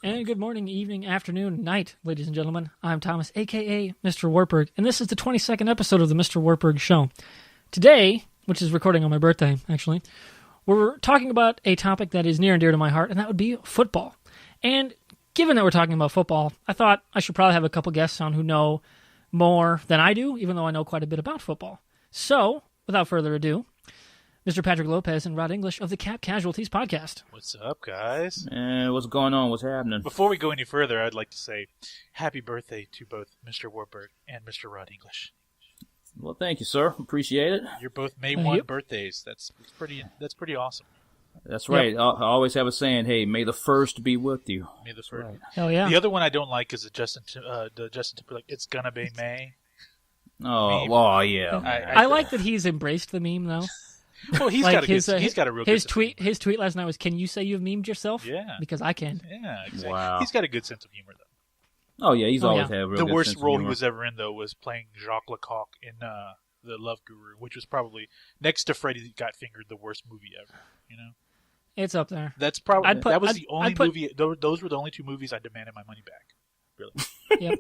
And good morning, evening, afternoon, night, ladies and gentlemen. I'm Thomas, a.k.a. MrWartburg, and this is the 22nd episode of the MrWartburg Show. Today, which is recording on my birthday, actually, we're talking about a topic that is near and dear to my heart, and that would be football. And given that we're talking about football, I thought I should probably have a couple guests on who know more than I do, even though I know quite a bit about football. So, without further ado, Mr. Patrick Lopez and Rod English of the Casualties podcast. What's up, guys? What's going on? What's happening? Before we go any further, I'd like to say happy birthday to both Mr. Wartburg and Mr. Rod English. Well, thank you, sir. Appreciate it. You're both May 1 birthdays. That's pretty awesome. That's right. Yep. I always have a saying, hey, may the first be with you. May the first. Right. Hell yeah. The other one I don't like is the Justin Timberlake, it's gonna be May. Oh, meme. well, yeah. I like that he's embraced the meme, though. Well, he's Like got a real his good tweet. His tweet last night was, "Can you say you've memed yourself?" Yeah. Because I can. Yeah, exactly. Wow. He's got a good sense of humor, though. Oh, yeah, he's Oh, always yeah. had a real The good worst sense of role he humor. was ever in, though, was playing Jacques Lecoq in The Love Guru, which was probably, next to Freddy Got Fingered, the worst movie ever. You know, It's up there. that's probably that was the only I'd put- movie. Those were the only two movies I demanded my money back. Really. Yep.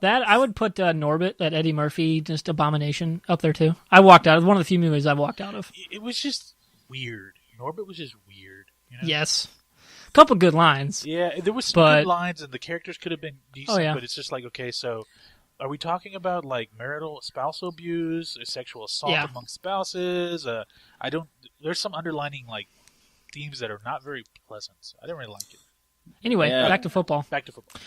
That I would put Norbit, that Eddie Murphy, just abomination up there too. I walked out. It was one of the few movies I've walked out of. It was just weird. Norbit was just weird. You know? Yes. A couple good lines. Yeah, there was some But- good lines, and the characters could have been decent. Oh, yeah. But it's just like, okay, so are we talking about like spousal abuse, or sexual assault Yeah. among spouses? I don't. There's some underlining like themes that are not very pleasant. So I didn't really like it. Anyway, Yeah. back to football. Back to football.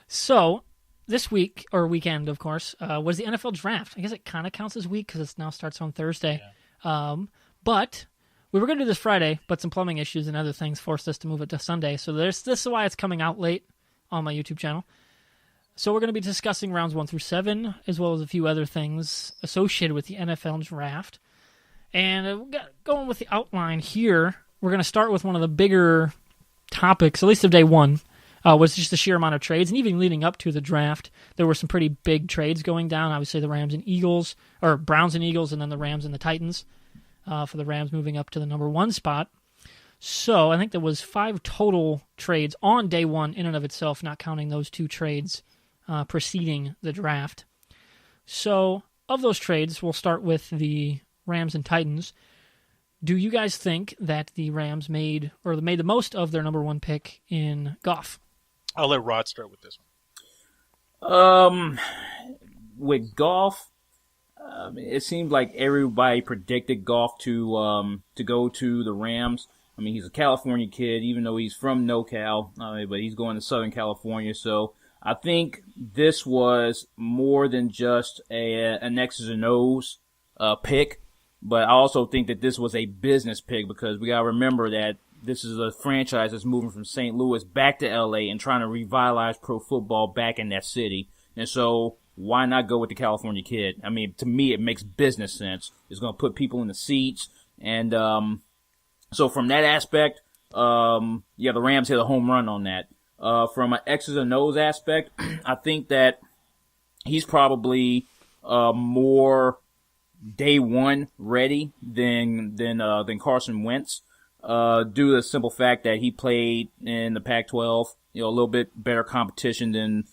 So this week or weekend, of course, was the NFL draft. I guess it kind of counts as week because it now starts on Thursday. But we were going to do this Friday, but some plumbing issues and other things forced us to move it to Sunday. So this is why it's coming out late on my YouTube channel. So we're going to be discussing rounds 1 through 7, as well as a few other things associated with the NFL draft. And going with the outline here, we're going to start with one of the bigger topics, at least of day one, was just the sheer amount of trades. And even leading up to the draft, there were some pretty big trades going down. Obviously, the Rams and Eagles, or Browns and Eagles, and then the Rams and the Titans, for the Rams moving up to the number 1 spot. So I think there was 5 total trades on day one in and of itself, not counting those 2 trades preceding the draft. So of those trades, we'll start with the Rams and Titans. Do you guys think that the Rams made the most of their number 1 pick in Goff? I'll let Rod start with this one. With Goff, it seemed like everybody predicted Goff to go to the Rams. I mean, he's a California kid, even though he's from NoCal, but he's going to Southern California. So I think this was more than just an X's and O's pick, but I also think that this was a business pick because we got to remember that this is a franchise that's moving from St. Louis back to L.A. and trying to revitalize pro football back in that city. And so why not go with the California kid? I mean, to me, it makes business sense. It's going to put people in the seats. And so from that aspect, the Rams hit a home run on that. From an X's and O's aspect, I think that he's probably more day one ready than Carson Wentz, due to the simple fact that he played in the Pac-12, a little bit better competition than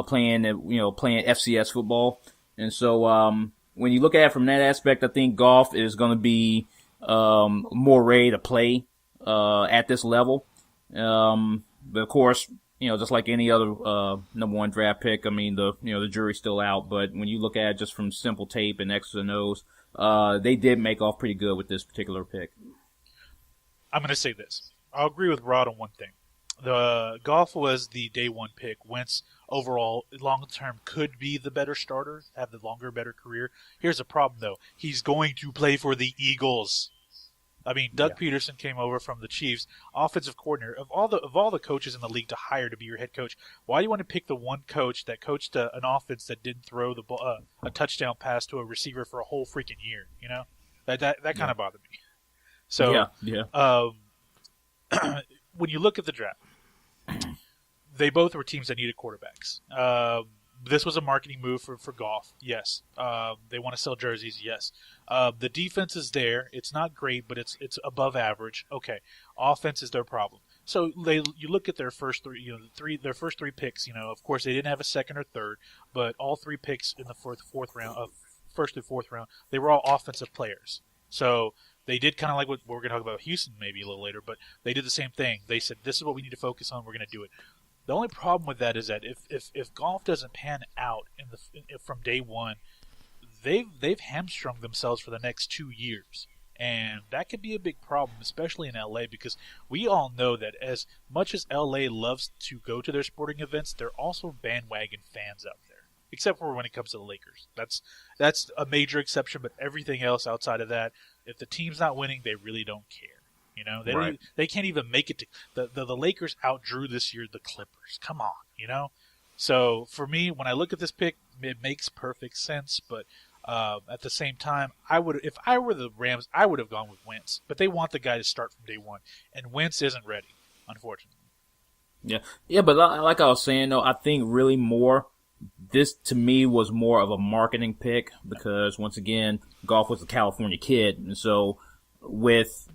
playing FCS football. And so when you look at it from that aspect, I think Goff is going to be more ready to play at this level. But of course, just like any other number 1 draft pick, I mean the jury's still out. But when you look at it just from simple tape and X's and O's, they did make off pretty good with this particular pick. I'm going to say this. I'll agree with Rod on one thing. The Goff was the day 1 pick. Wentz overall, long term, could be the better starter, have the longer, better career. Here's the problem, though. He's going to play for the Eagles. I mean, Doug Peterson came over from the Chiefs, offensive coordinator. Of all the coaches in the league to hire to be your head coach, why do you want to pick the one coach that coached an offense that didn't throw the ball, a touchdown pass to a receiver for a whole freaking year? That kind of bothered me. So when you look at the draft, they both were teams that needed quarterbacks. This was a marketing move for Goff, yes. They want to sell jerseys, yes. The defense is there. It's not great, but it's above average. Okay, offense is their problem. So you look at their first three, their first three picks. Of course they didn't have a second or third, but all three picks in the fourth round, first through fourth round, they were all offensive players. So they did kind of like what we're going to talk about Houston maybe a little later, but they did the same thing. They said, this is what we need to focus on. We're going to do it. The only problem with that is that if golf doesn't pan out from day one, they've hamstrung themselves for the next 2 years. And that could be a big problem, especially in LA, because we all know that as much as LA loves to go to their sporting events, they're also bandwagon fans out there. Except for when it comes to the Lakers. That's a major exception, but everything else outside of that, if the team's not winning, they really don't care. They can't even make it to the Lakers outdrew this year the Clippers. Come on, So for me, when I look at this pick, it makes perfect sense, but at the same time, if I were the Rams, I would have gone with Wentz. But they want the guy to start from day one, and Wentz isn't ready, unfortunately. Yeah, but like I was saying though, I think really this to me was more of a marketing pick because once again, Goff was a California kid, and so it's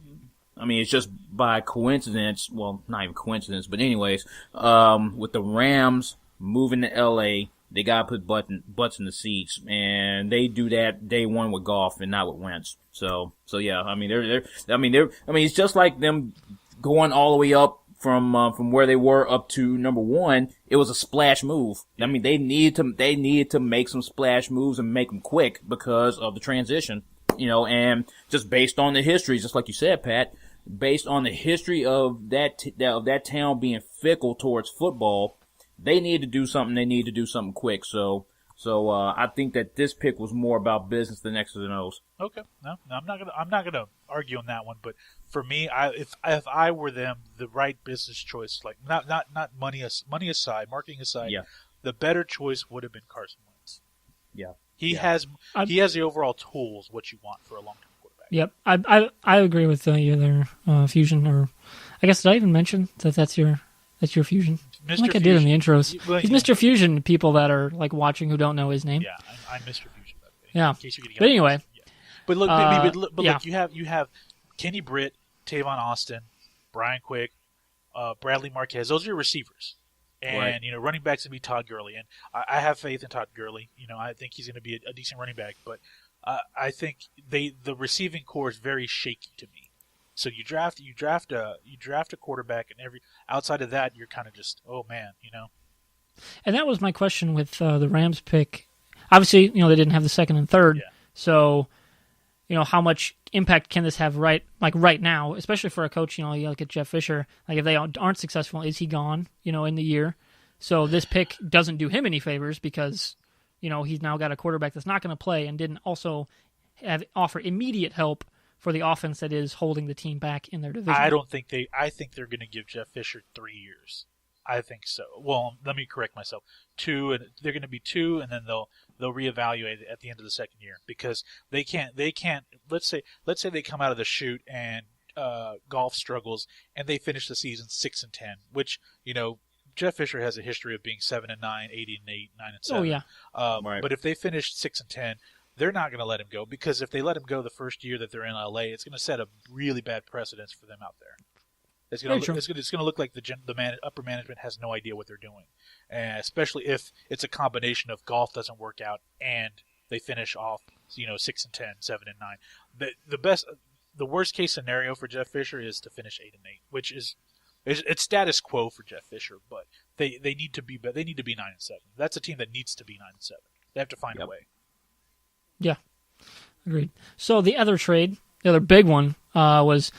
just by coincidence, well, not even coincidence, but anyways, with the Rams moving to LA, they got to put butts in the seats, and they do that day one with Goff and not with Wentz. So yeah, it's just like them going all the way up from where they were up to number one. It was a splash move. I mean, they needed to make some splash moves and make them quick because of the transition, and just based on the history, just like you said, Pat, based on the history of that town being fickle towards football, they need to do something. They need to do something quick. So I think that this pick was more about business than X's and O's. Okay, no, I'm not gonna argue on that one. But for me, if I were them, the right business choice, like not money aside, marketing aside, the better choice would have been Carson Wentz. Yeah, he has the overall tools what you want for a long-term quarterback. Yep, I agree with you there, Fusion. Or I guess did I even mention that's your Fusion? Mr. Like Fusion. I did in the intros. Well, He's Mr. Fusion. People that are like watching who don't know his name. Yeah, I'm Mr. Fusion. By the way, yeah, in case you're getting but anyway. Yeah. But look, look, you have Kenny Britt, Tavon Austin, Brian Quick, Bradley Marquez. Those are your receivers, and right. Running backs gonna be Todd Gurley, and I have faith in Todd Gurley. I think he's gonna be a decent running back, but I think the receiving core is very shaky to me. So you draft a quarterback, and outside of that, you're kind of just, oh man, And that was my question with the Rams pick. Obviously, they didn't have the second and third, so how much impact can this have right now, especially for a coach? You look at Jeff Fisher. Like if they aren't successful, is he gone? In the year. So this pick doesn't do him any favors because he's now got a quarterback that's not going to play and didn't also offer immediate help for the offense that is holding the team back in their division. I think they're going to give Jeff Fisher 3 years. I think so. Well, let me correct myself. 2, and they're going to be 2, and then they'll reevaluate at the end of the second year because they can't. Let's say they come out of the chute and Golf struggles and they finish the season 6-10, which Jeff Fisher has a history of being 7-9, 8-8, 9-7. Oh yeah. Right. But if they finish 6-10. They're not going to let him go because if they let him go the first year that they're in LA, it's going to set a really bad precedence for them out there. It's going to look like the upper management has no idea what they're doing, and especially if it's a combination of Golf doesn't work out and they finish off 6-10, 7-9. The worst case scenario for Jeff Fisher is to finish 8-8, which is it's status quo for Jeff Fisher, but they need to be 9-7. That's a team that needs to be 9-7. They have to find a way. Yeah, agreed. So the other trade, the other big one, was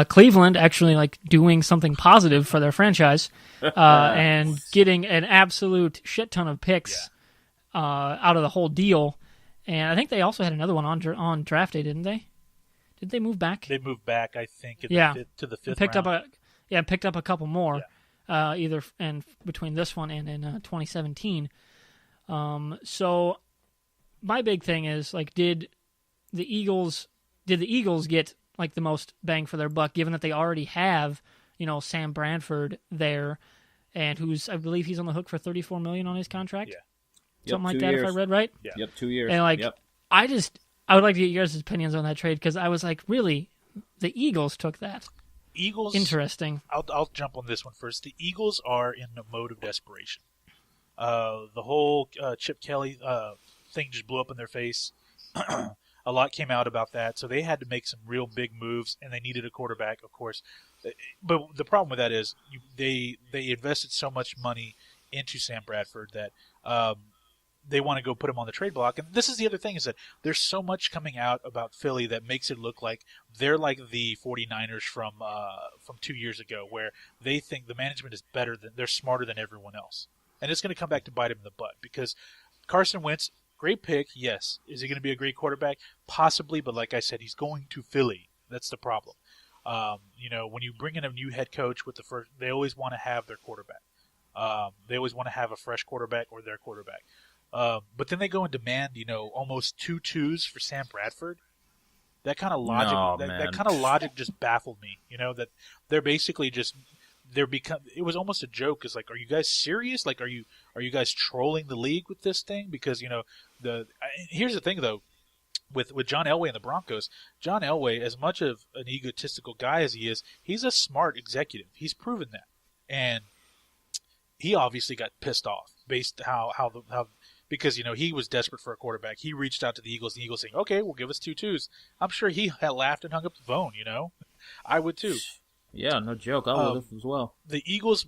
Cleveland actually doing something positive for their franchise and getting an absolute shit ton of picks out of the whole deal. And I think they also had another one on draft day, didn't they? Did they move back? They moved back, I think, to the fifth round. Picked up a couple more, either and between this one and in 2017. So. My big thing is did the Eagles get the most bang for their buck given that they already have Sam Bradford there and I believe he's on the hook for $34 million on his contract, something like that years. if I read right. Yep, 2 years. And I would like to get your guys' opinions on that trade because I was really the Eagles took that. Eagles. Interesting. I'll jump on this one first. The Eagles are in a mode of desperation. The whole Chip Kelly thing just blew up in their face. A lot came out about that, so they had to make some real big moves, and they needed a quarterback, of course. But the problem with that is they invested so much money into Sam Bradford that they want to go put him on the trade block. And this is the other thing, is that there's so much coming out about Philly that makes it look like they're like the 49ers from 2 years ago, where they think the management is better than, they're smarter than everyone else. And it's going to come back to bite him in the butt, because Carson Wentz, great pick, yes. Is he going to be a great quarterback? Possibly, but like I said, he's going to Philly. That's the problem. When you bring in a new head coach with the first, they always want to have their quarterback. They always want to have a fresh quarterback or their quarterback. But then they go and demand, almost 2 twos for Sam Bradford. That kind of logic, that kind of logic just baffled me. That they're basically just it was almost a joke. It's like, are you guys serious? Like, are you guys trolling the league with this thing? Because here's the thing though, with John Elway and the Broncos, John Elway, as much of an egotistical guy as he is, he's a smart executive. He's proven that, and he obviously got pissed off based because he was desperate for a quarterback. He reached out to the Eagles. The Eagles saying, "Okay, well, give us 2 twos." I'm sure he had laughed and hung up the phone. I would too. Yeah, no joke. I would have as well. The Eagles,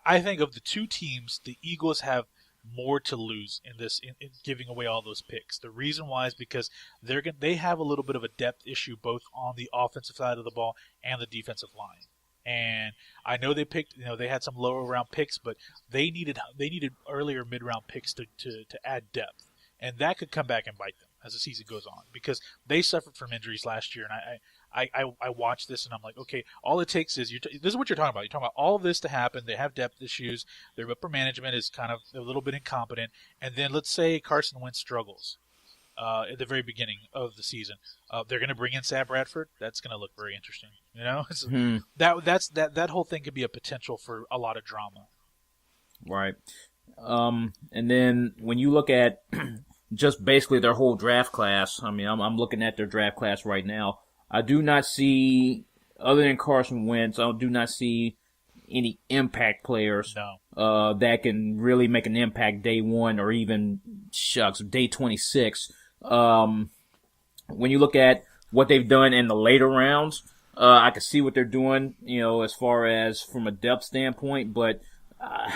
I think of the 2 teams, the Eagles have more to lose in this, in giving away all those picks. The reason why is because they have a little bit of a depth issue both on the offensive side of the ball and the defensive line. And I know they picked, they had some lower round picks, but they needed earlier mid round picks to add depth, and that could come back and bite them as the season goes on, because they suffered from injuries last year. And I watched this and I'm like, okay, all it takes is this is what you're talking about. You're talking about all of this to happen. They have depth issues. Their upper management is kind of a little bit incompetent. And then let's say Carson Wentz struggles at the very beginning of the season. They're going to bring in Sam Bradford. That's going to look very interesting. That whole thing could be a potential for a lot of drama. Right. And then when you look at just basically their whole draft class, I mean, I'm looking at their draft class right now. I do not see, other than Carson Wentz, I do not see any impact players that can really make an impact day 1 or even, day 26. When you look at what they've done in the later rounds, I can see what they're doing, as far as from a depth standpoint. But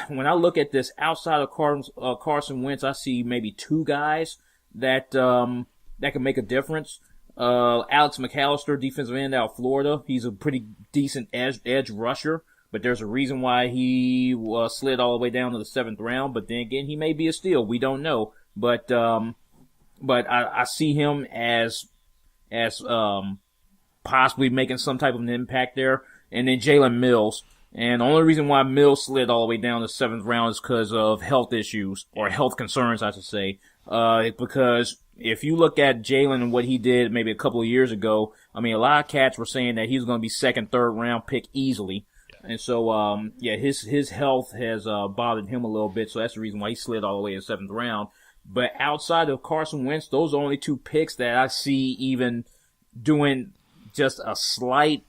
when I look at this outside of Carson Wentz, I see maybe 2 guys that can make a difference. Alex McAllister, defensive end out of Florida. He's a pretty decent edge rusher, but there's a reason why he slid all the way down to the 7th round. But then again, he may be a steal. We don't know. But I see him as possibly making some type of an impact there. And then Jalen Mills. And the only reason why Mills slid all the way down to the 7th round is because of health issues, or health concerns, I should say. Because if you look at Jalen and what he did maybe a couple of years ago, I mean, a lot of cats were saying that he was going to be 2nd, 3rd round pick easily. Yeah. And so, his health has bothered him a little bit, so that's the reason why he slid all the way to the 7th round. But outside of Carson Wentz, those are only 2 picks that I see even doing just a slight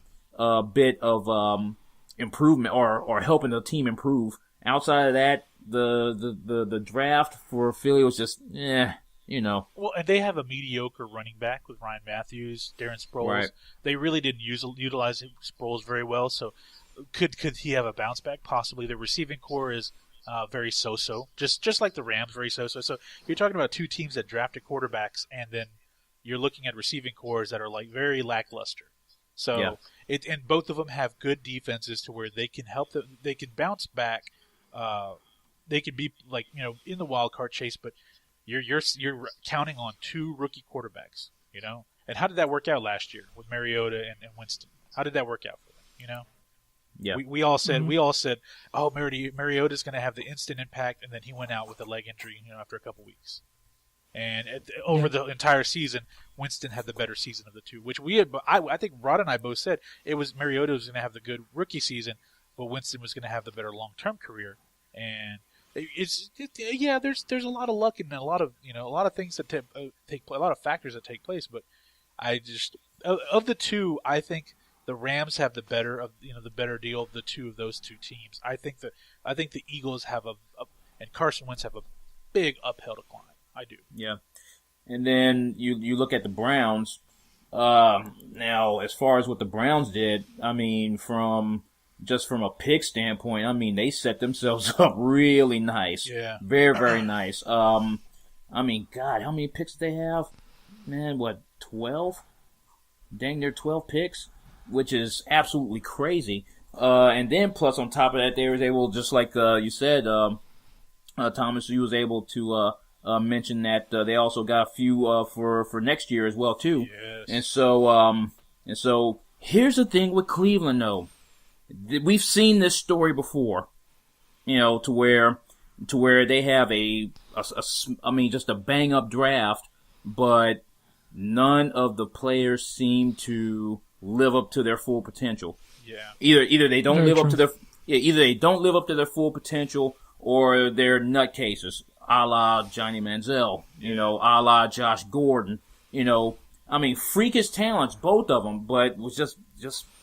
bit of improvement or helping the team improve. Outside of that, the draft for Philly was just Well, and they have a mediocre running back with Ryan Matthews, Darren Sproles. Right. They really didn't utilize Sproles very well. So could he have a bounce back? Possibly. The receiving core is very so-so, just like the Rams, very so-so. So you're talking about 2 teams that drafted quarterbacks, and then you're looking at receiving cores that are like very lackluster. So and both of them have good defenses to where they can help them. They can bounce back. They could be like in the wild card chase, but you're counting on 2 rookie quarterbacks. And how did that work out last year with Mariota and Winston? How did that work out for them? Yeah. We all said oh, Mariota's going to have the instant impact, and then he went out with a leg injury after a couple weeks. And over the entire season, Winston had the better season of the 2, which I think Rod and I both said it was Mariota was going to have the good rookie season, but Winston was going to have the better long-term career. And there's a lot of luck and a lot of things that take a lot of factors that take place. But I just of the 2, I think the Rams have the better deal of the two of those two teams. I think the Eagles have and Carson Wentz have a big uphill to climb. I do. Yeah. And then you look at the Browns. Now, as far as what the Browns did, I mean, from a pick standpoint, I mean, they set themselves up really nice. Yeah. Very, very nice. I mean, God, how many picks did they have? Man, what, 12? Dang, they're 12 picks, which is absolutely crazy. And then plus on top of that, they was able, just like you said, Thomas, you was able to mention that they also got a few for next year as well too. Yes. And so here's the thing with Cleveland though. We've seen this story before, to where they have just a bang up draft, but none of the players seem to live up to their full potential. Yeah. Either they don't Very live true. up to either they don't live up to their full potential, or they're nutcases, a la Johnny Manziel, a la Josh Gordon, I mean, freakish talents, both of them, but was just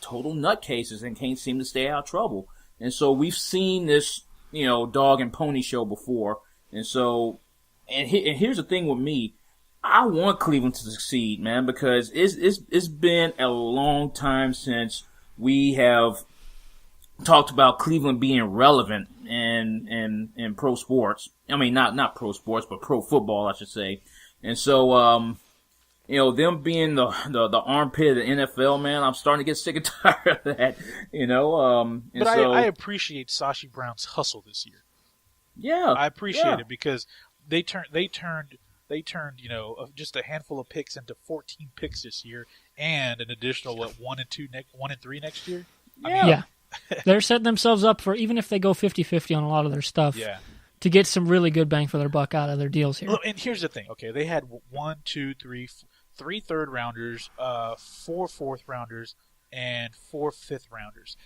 total nutcases and can't seem to stay out of trouble. And so we've seen this, dog and pony show before. And so, and here's the thing with me. I want Cleveland to succeed, man, because it's been a long time since we have talked about Cleveland being relevant in pro sports. I mean, not pro sports, but pro football, I should say. And so, them being the armpit of the NFL, man, I'm starting to get sick and tired of that, But I appreciate Sashi Brown's hustle this year. Yeah. I appreciate it because they turned just a handful of picks into 14 picks this year, and an additional 1 and 3 next year. Yeah. They're setting themselves up for, even if they go 50-50 on a lot of their stuff, to get some really good bang for their buck out of their deals here. And here's the thing. Okay, they had 3 third-rounders, 4 fourth-rounders, and 4 fifth-rounders.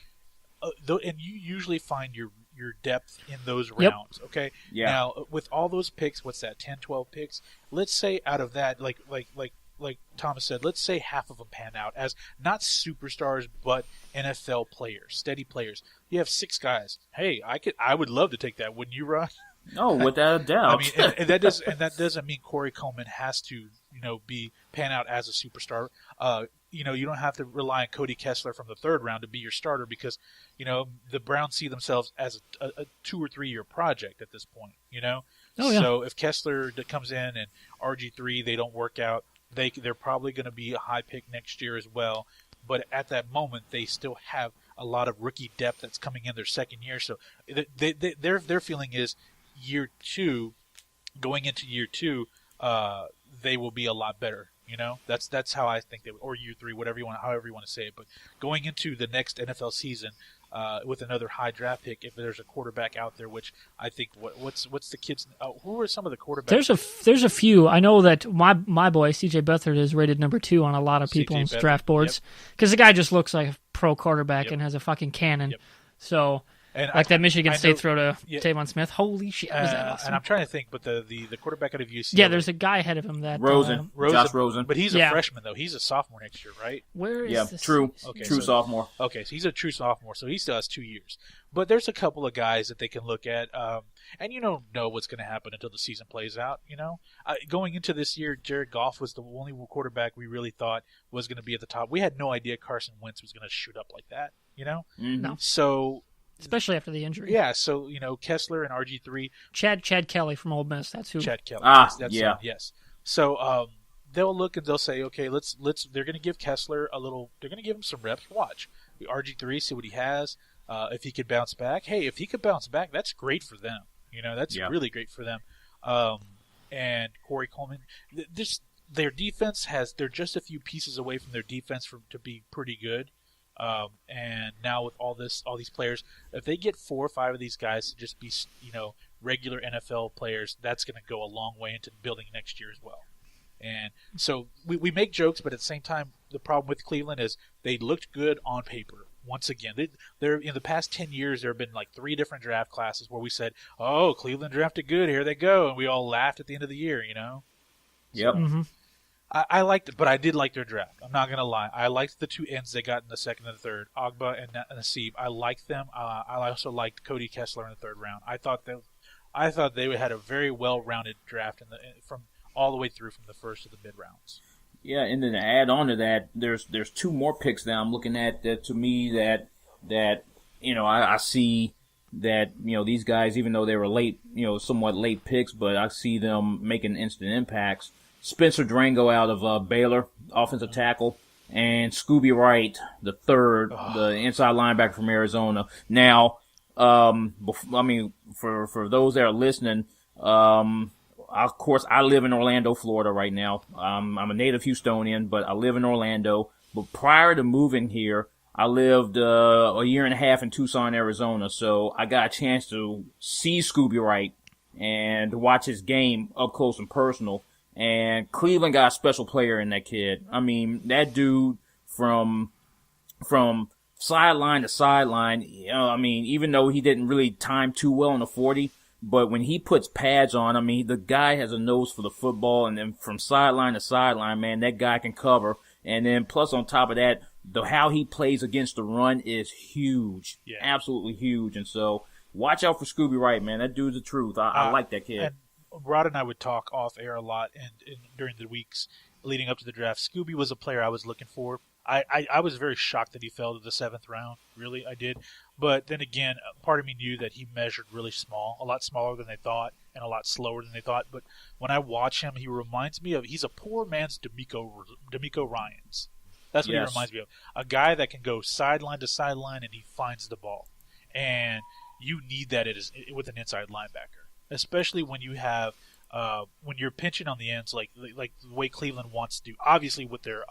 And you usually find your depth in those rounds, okay? Yeah. Now, with all those picks, what's that, 10, 12 picks? Let's say out of that, like Thomas said, let's say half of them pan out as not superstars, but NFL players, steady players. You have 6 guys. Hey, I would love to take that, wouldn't you, Ron? Oh, without a doubt. I mean, and that doesn't mean Corey Coleman has to, pan out as a superstar. You don't have to rely on Cody Kessler from the 3rd round to be your starter because, the Browns see themselves as a 2 or 3 year project at this point, Oh, yeah. So if Kessler comes in and RG3, they don't work out, they're probably going to be a high pick next year as well. But at that moment, they still have a lot of rookie depth that's coming in their 2nd year. So their feeling is year 2, going into year 2, they will be a lot better. That's how I think they would, or year 3, however you want to say it. But going into the next NFL season with another high draft pick, if there's a quarterback out there, which I think what's the kids? Who are some of the quarterbacks? There's a few. I know that my boy CJ Beathard is rated number 2 on a lot of people's draft boards because the guy just looks like a pro quarterback and has a fucking cannon. Yep. So. And that Michigan State throw to Tavon Smith. Holy shit, was that awesome. And I'm trying to think, but the quarterback out of UCLA. Yeah, there's a guy ahead of him that... Josh Rosen. But he's a freshman, though. He's a sophomore next year, right? Where is this? True. Okay, true sophomore. Okay, so he's a true sophomore, so he still has 2 years. But there's a couple of guys that they can look at, and you don't know what's going to happen until the season plays out, Going into this year, Jared Goff was the only quarterback we really thought was going to be at the top. We had no idea Carson Wentz was going to shoot up like that, Mm-hmm. No. So... Especially after the injury. Yeah, so, Kessler and RG3. Chad Kelly from Ole Miss, that's who. Chad Kelly. That's yeah. yes. So they'll look and they'll say, okay, they're going to give Kessler they're going to give him some reps. Watch. RG3, see what he has. If he could bounce back. Hey, if he could bounce back, that's great for them. That's really great for them. And Corey Coleman, their defense they're just a few pieces away from their defense to be pretty good. And now with all these players, if they get 4 or 5 of these guys to just be, regular NFL players, that's going to go a long way into building next year as well. And so we make jokes, but at the same time, the problem with Cleveland is they looked good on paper. Once again, they're in the past 10 years, there have been like 3 different draft classes where we said, "Oh, Cleveland drafted good, here they go," and we all laughed at the end of the year, Yep. Mm-hmm. I liked it, but I did like their draft. I'm not gonna lie. I liked the two ends they got in the second and third, Agba and Nassib. I liked them. I also liked Cody Kessler in the third round. I thought they had a very well-rounded draft from all the way through from the first to the mid rounds. Yeah, and then to add on to that, there's two more picks that I'm looking at that to me that I see that these guys, even though they were late, somewhat late picks, but I see them making instant impacts. Spencer Drango out of Baylor, offensive tackle, and Scooby Wright, the third, the inside linebacker from Arizona. Now, for those that are listening, of course, I live in Orlando, Florida right now. I'm a native Houstonian, but I live in Orlando. But prior to moving here, I lived a year and a half in Tucson, Arizona. So I got a chance to see Scooby Wright and watch his game up close and personal. And Cleveland got a special player in that kid. I mean, that dude from sideline to sideline, even though he didn't really time too well in the 40, but when he puts pads on, the guy has a nose for the football, and then from sideline to sideline, man, that guy can cover. And then plus on top of that, how he plays against the run is huge. Yeah. Absolutely huge. And so watch out for Scooby Wright, man. That dude's the truth. I like that kid. And Rod and I would talk off air a lot and during the weeks leading up to the draft. Scooby was a player I was looking for. I was very shocked that he fell to the 7th round. Really, I did. But then again, part of me knew that he measured really small, a lot smaller than they thought, and a lot slower than they thought. But when I watch him, he reminds me he's a poor man's D'Amico Ryans. That's what he reminds me of. A guy that can go sideline to sideline and he finds the ball. And you need that with an inside linebacker, especially when you have when you're pinching on the ends like the way Cleveland wants to do. Obviously, with their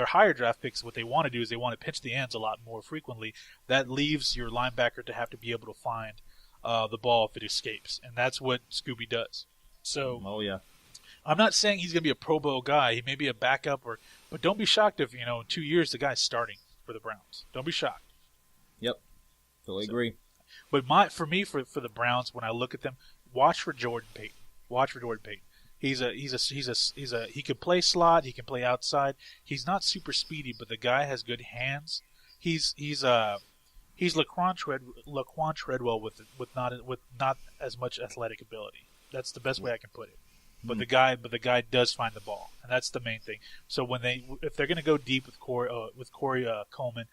higher draft picks, what they want to do is they want to pinch the ends a lot more frequently. That leaves your linebacker to have to be able to find the ball if it escapes, and that's what Scooby does. So, I'm not saying he's going to be a Pro Bowl guy. He may be a backup, but don't be shocked if in 2 years the guy's starting for the Browns. Don't be shocked. Yep, totally agree. But for the Browns, when I look at them, watch for Jordan Payton. Watch for Jordan Payton. He can play slot. He can play outside. He's not super speedy, but the guy has good hands. He's Laquan Treadwell with not as much athletic ability. That's the best way I can put it. But the guy does find the ball, and that's the main thing. So if they're going to go deep with Corey Coleman,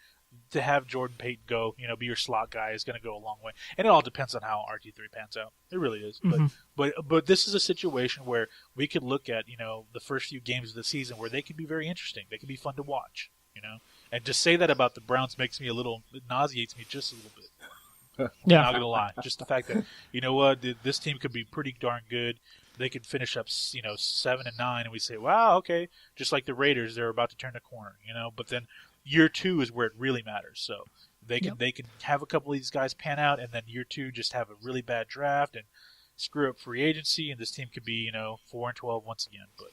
to have Jordan Payton go, be your slot guy is going to go a long way. And it all depends on how RG3 pans out. It really is. Mm-hmm. But this is a situation where we could look at, the first few games of the season where they could be very interesting. They could be fun to watch, And to say that about the Browns it nauseates me just a little bit. Yeah. I'm not going to lie. Just the fact that, this team could be pretty darn good. They could finish up, 7-9, and we say, wow, okay. Just like the Raiders, they're about to turn the corner, But then year 2 is where it really matters. So they can have a couple of these guys pan out, and then year 2 just have a really bad draft and screw up free agency, and this team could be 4-12 once again. But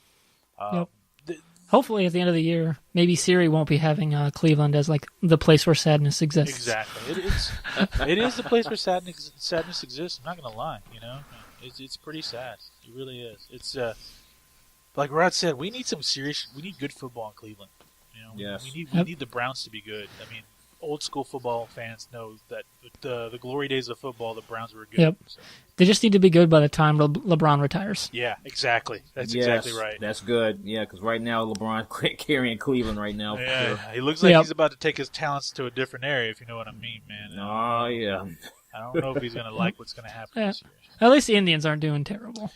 hopefully at the end of the year, maybe Siri won't be having Cleveland as like the place where sadness exists. Exactly, it is the place where sadness exists. I'm not gonna lie, it's pretty sad. It really is. It's like Rod said, we need good football in Cleveland. Yes. We need the Browns to be good. I mean, old school football fans know that the glory days of football, the Browns were good. Yep. So. They just need to be good by the time LeBron retires. Yeah, exactly. That's exactly right. That's good. Yeah, because right now LeBron's carrying Cleveland right now. Yeah, he looks like he's about to take his talents to a different area, if you know what I mean, man. Oh, yeah. I don't know if he's going to like what's going to happen this year. At least the Indians aren't doing terrible.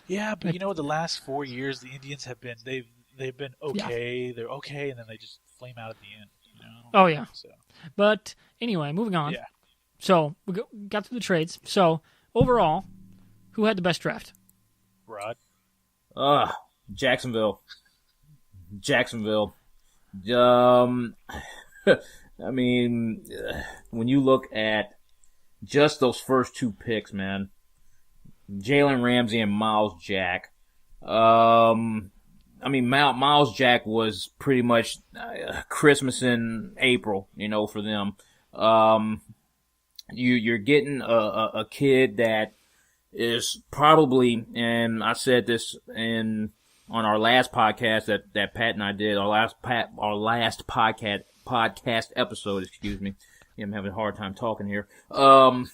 Yeah, but the last 4 years, the Indians have been they've been okay. Yeah. They're okay, and then they just flame out at the end. Oh yeah. So. But anyway, moving on. Yeah. So we got through the trades. So overall, who had the best draft? Rod. Jacksonville. I mean, when you look at just those first 2 picks, man, Jalen Ramsey and Miles Jack. Miles Jack was pretty much Christmas in April, for them. You're getting a kid that is probably, and I said this in on our last podcast that Pat and I did, our last podcast episode, excuse me. Yeah, I'm having a hard time talking here. But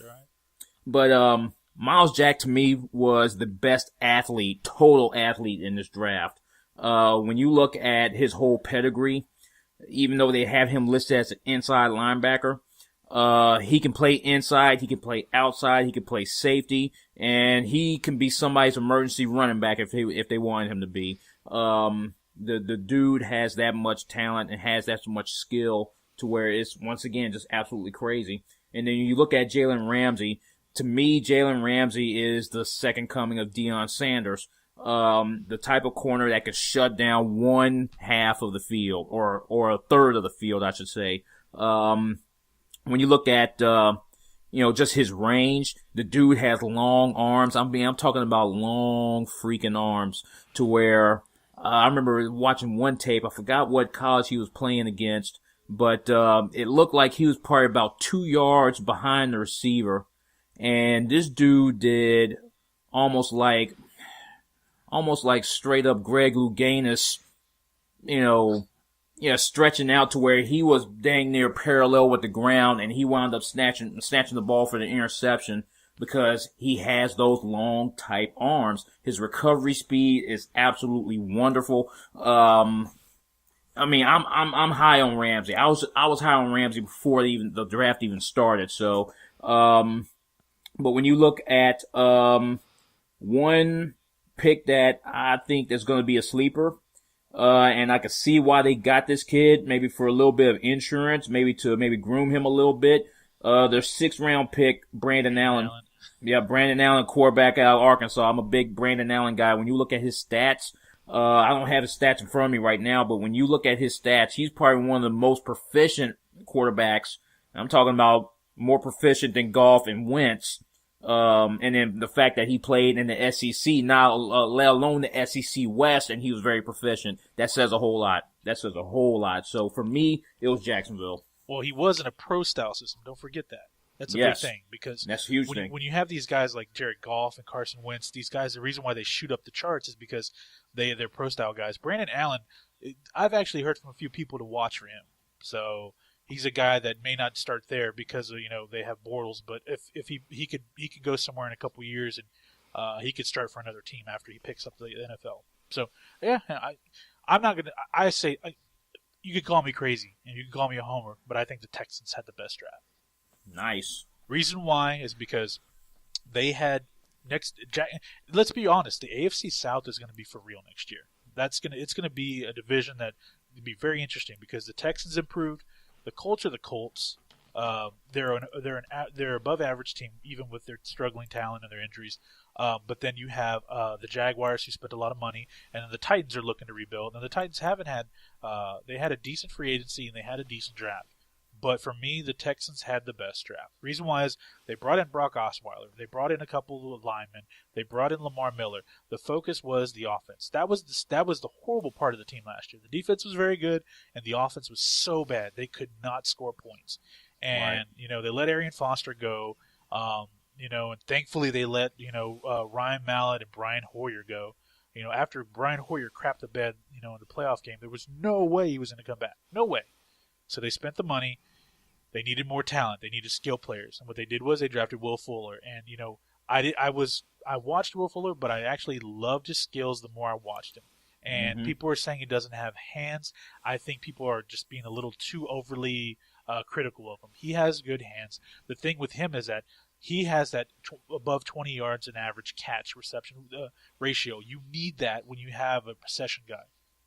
Miles Jack to me was the best total athlete in this draft. When you look at his whole pedigree, even though they have him listed as an inside linebacker, he can play inside, he can play outside, he can play safety, and he can be somebody's emergency running back if they wanted him to be. The dude has that much talent and has that much skill to where it's, once again, just absolutely crazy. And then you look at Jalen Ramsey. To me, Jalen Ramsey is the second coming of Deion Sanders. The type of corner that could shut down one half of the field, or a third of the field, I should say. When you look at, just his range, the dude has long arms. I'm talking about long freaking arms to where, I remember watching one tape. I forgot what college he was playing against, but, it looked like he was probably about 2 yards behind the receiver. And this dude did almost like straight up Greg Louganis, stretching out to where he was dang near parallel with the ground, and he wound up snatching the ball for the interception because he has those long type arms. His recovery speed is absolutely wonderful. I'm high on Ramsey. I was high on Ramsey before the draft even started. So, but when you look at one pick that I think is going to be a sleeper, and I can see why they got this kid, maybe for a little bit of insurance, maybe to groom him a little bit. Their 6th round pick, Brandon Allen. Yeah, Brandon Allen, quarterback out of Arkansas. I'm a big Brandon Allen guy. When you look at his stats, I don't have his stats in front of me right now, but when you look at his stats, he's probably one of the most proficient quarterbacks. I'm talking about more proficient than Goff and Wentz. And then the fact that he played in the SEC, now let alone the SEC West, and he was very proficient. That says a whole lot. So for me, it was Jacksonville. Well, he was in a pro-style system. Don't forget that. That's a big thing because that's a huge thing. When you have these guys like Jared Goff and Carson Wentz, these guys, the reason why they shoot up the charts is because they're pro-style guys. Brandon Allen, I've actually heard from a few people to watch for him. So he's a guy that may not start there because they have Bortles, but if he could go somewhere in a couple years and he could start for another team after he picks up the NFL. So yeah, I'm not gonna. I say you could call me crazy and you can call me a homer, but I think the Texans had the best draft. Nice. Reason why is because they had let's be honest, the AFC South is going to be for real next year. It's going to be a division that would be very interesting because the Texans improved. The Colts are the Colts. They're above average team even with their struggling talent and their injuries. But then you have the Jaguars who spent a lot of money, and then the Titans are looking to rebuild. And the Titans haven't had they had a decent free agency and they had a decent draft. But for me, the Texans had the best draft. Reason why is they brought in Brock Osweiler. They brought in a couple of linemen. They brought in Lamar Miller. The focus was the offense. That was the horrible part of the team last year. The defense was very good, and the offense was so bad they could not score points. And they let Arian Foster go. And thankfully they let Ryan Mallett and Brian Hoyer go. After Brian Hoyer crapped the bed, in the playoff game, there was no way he was going to come back. No way. So they spent the money. They needed more talent. They needed skill players. And what they did was they drafted Will Fuller. And, I watched Will Fuller, but I actually loved his skills the more I watched him. And people are saying he doesn't have hands. I think people are just being a little too overly critical of him. He has good hands. The thing with him is that he has that above 20 yards in average catch reception ratio. You need that when you have a possession guy.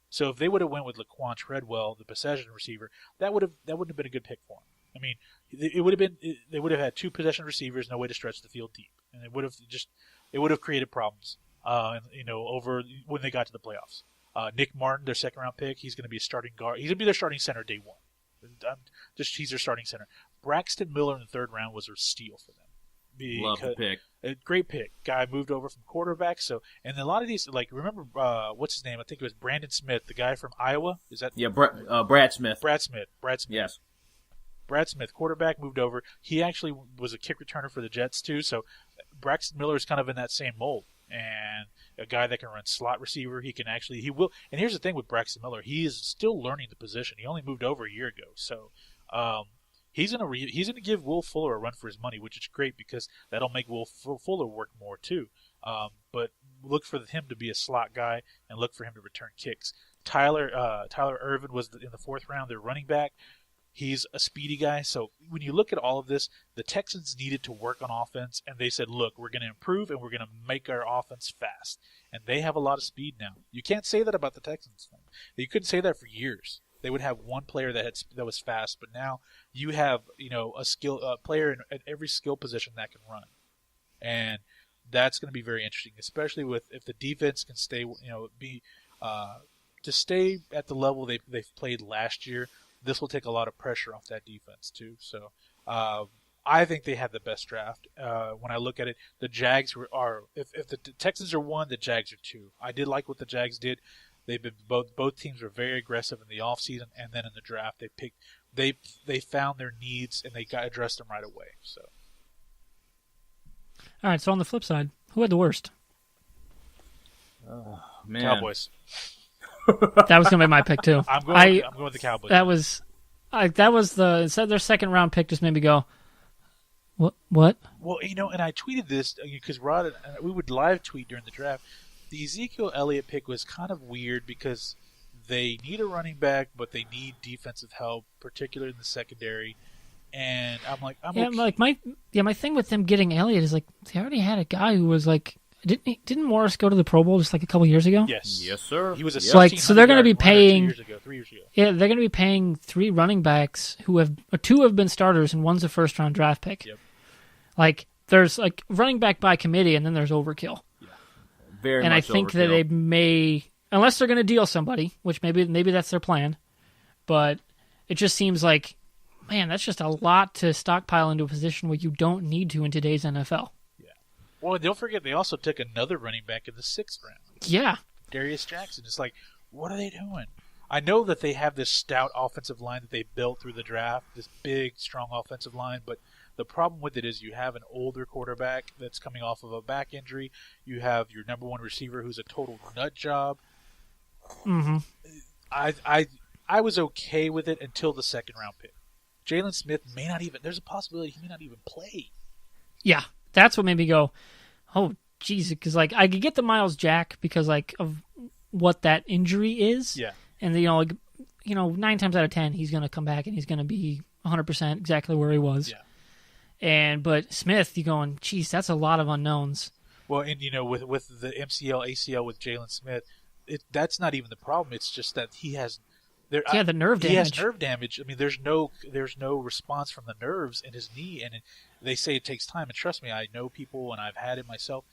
So if they would have went with Laquan Treadwell, the possession receiver, that wouldn't have been a good pick for him. I mean, they would have had 2 possession receivers, no way to stretch the field deep, and it would have created problems. Over when they got to the playoffs. Nick Martin, their 2nd round pick, he's going to be a starting guard. He's going to be their starting center day one. He's their starting center. Braxton Miller in the 3rd round was a steal for them. Love the pick. A great pick. Guy moved over from quarterback. So, and a lot of these, remember, what's his name? I think it was Brandon Smith, the guy from Iowa. Is that? Yeah, Brad Smith. Brad Smith. Yes. Brad Smith, quarterback, moved over. He actually was a kick returner for the Jets too. So, Braxton Miller is kind of in that same mold. And a guy that can run slot receiver. He will. And here's the thing with Braxton Miller, he is still learning the position. He only moved over a year ago, so he's gonna give Will Fuller a run for his money, which is great because that'll make Will Fuller work more too. But look for him to be a slot guy and look for him to return kicks. Tyler Ervin was in the 4th round, their running back. He's a speedy guy. So when you look at all of this, the Texans needed to work on offense, and they said, look, we're going to improve, and we're going to make our offense fast. And they have a lot of speed now. You can't say that about the Texans. You couldn't say that for years. They would have one player that was fast, but now you have a player at every skill position that can run. And that's going to be very interesting, especially if the defense can stay, to stay at the level they've played last year. This will take a lot of pressure off that defense too. So I think they have the best draft. When I look at it, the Jags are if the Texans are 1, the Jags are 2. I did like what the Jags did. They've been both teams were very aggressive in the offseason, and then in the draft they found their needs and they addressed them right away. So. All right, so on the flip side, who had the worst? Oh, man. Cowboys. That was going to be my pick, too. I'm going with the Cowboys. That was instead their 2nd round pick just made me go, what? Well, and I tweeted this because Rod and we would live tweet during the draft. The Ezekiel Elliott pick was kind of weird because they need a running back, but they need defensive help, particularly in the secondary. And I'm like, my thing with them getting Elliott is like they already had a guy who was like, didn't Morris go to the Pro Bowl just like a couple years ago? Yes, sir. He was a so they're going to be paying 3 years ago. Yeah, they're going to be paying 3 running backs who have 2 have been starters and one's a 1st round draft pick. Yep. Like there's like running back by committee and then there's overkill. Yeah. Very and much I think overkill. that they may, unless they're going to deal somebody, which maybe that's their plan, but it just seems like, man, that's just a lot to stockpile into a position where you don't need to in today's NFL. Yeah. Well, don't forget they also took another running back in the 6th round. Yeah. Darius Jackson. It's like, what are they doing? I know that they have this stout offensive line that they built through the draft, this big, strong offensive line, but the problem with it is you have an older quarterback that's coming off of a back injury. You have your number 1 receiver who's a total nut job. Mm-hmm. I was okay with it until the 2nd round pick. Jalen Smith there's a possibility he may not even play. Yeah, that's what made me go, oh, geez, because like I could get the Miles Jack because like of what that injury is. Yeah. And 9 times out of 10 he's going to come back and he's going to be 100% exactly where he was. Yeah. But Smith, you're going, geez, that's a lot of unknowns. Well, and with the MCL, ACL with Jalen Smith, that's not even the problem. It's just that he has. The nerve damage. He has nerve damage. I mean, there's no response from the nerves in his knee, and they say it takes time. And trust me, I know people, and I've had it myself.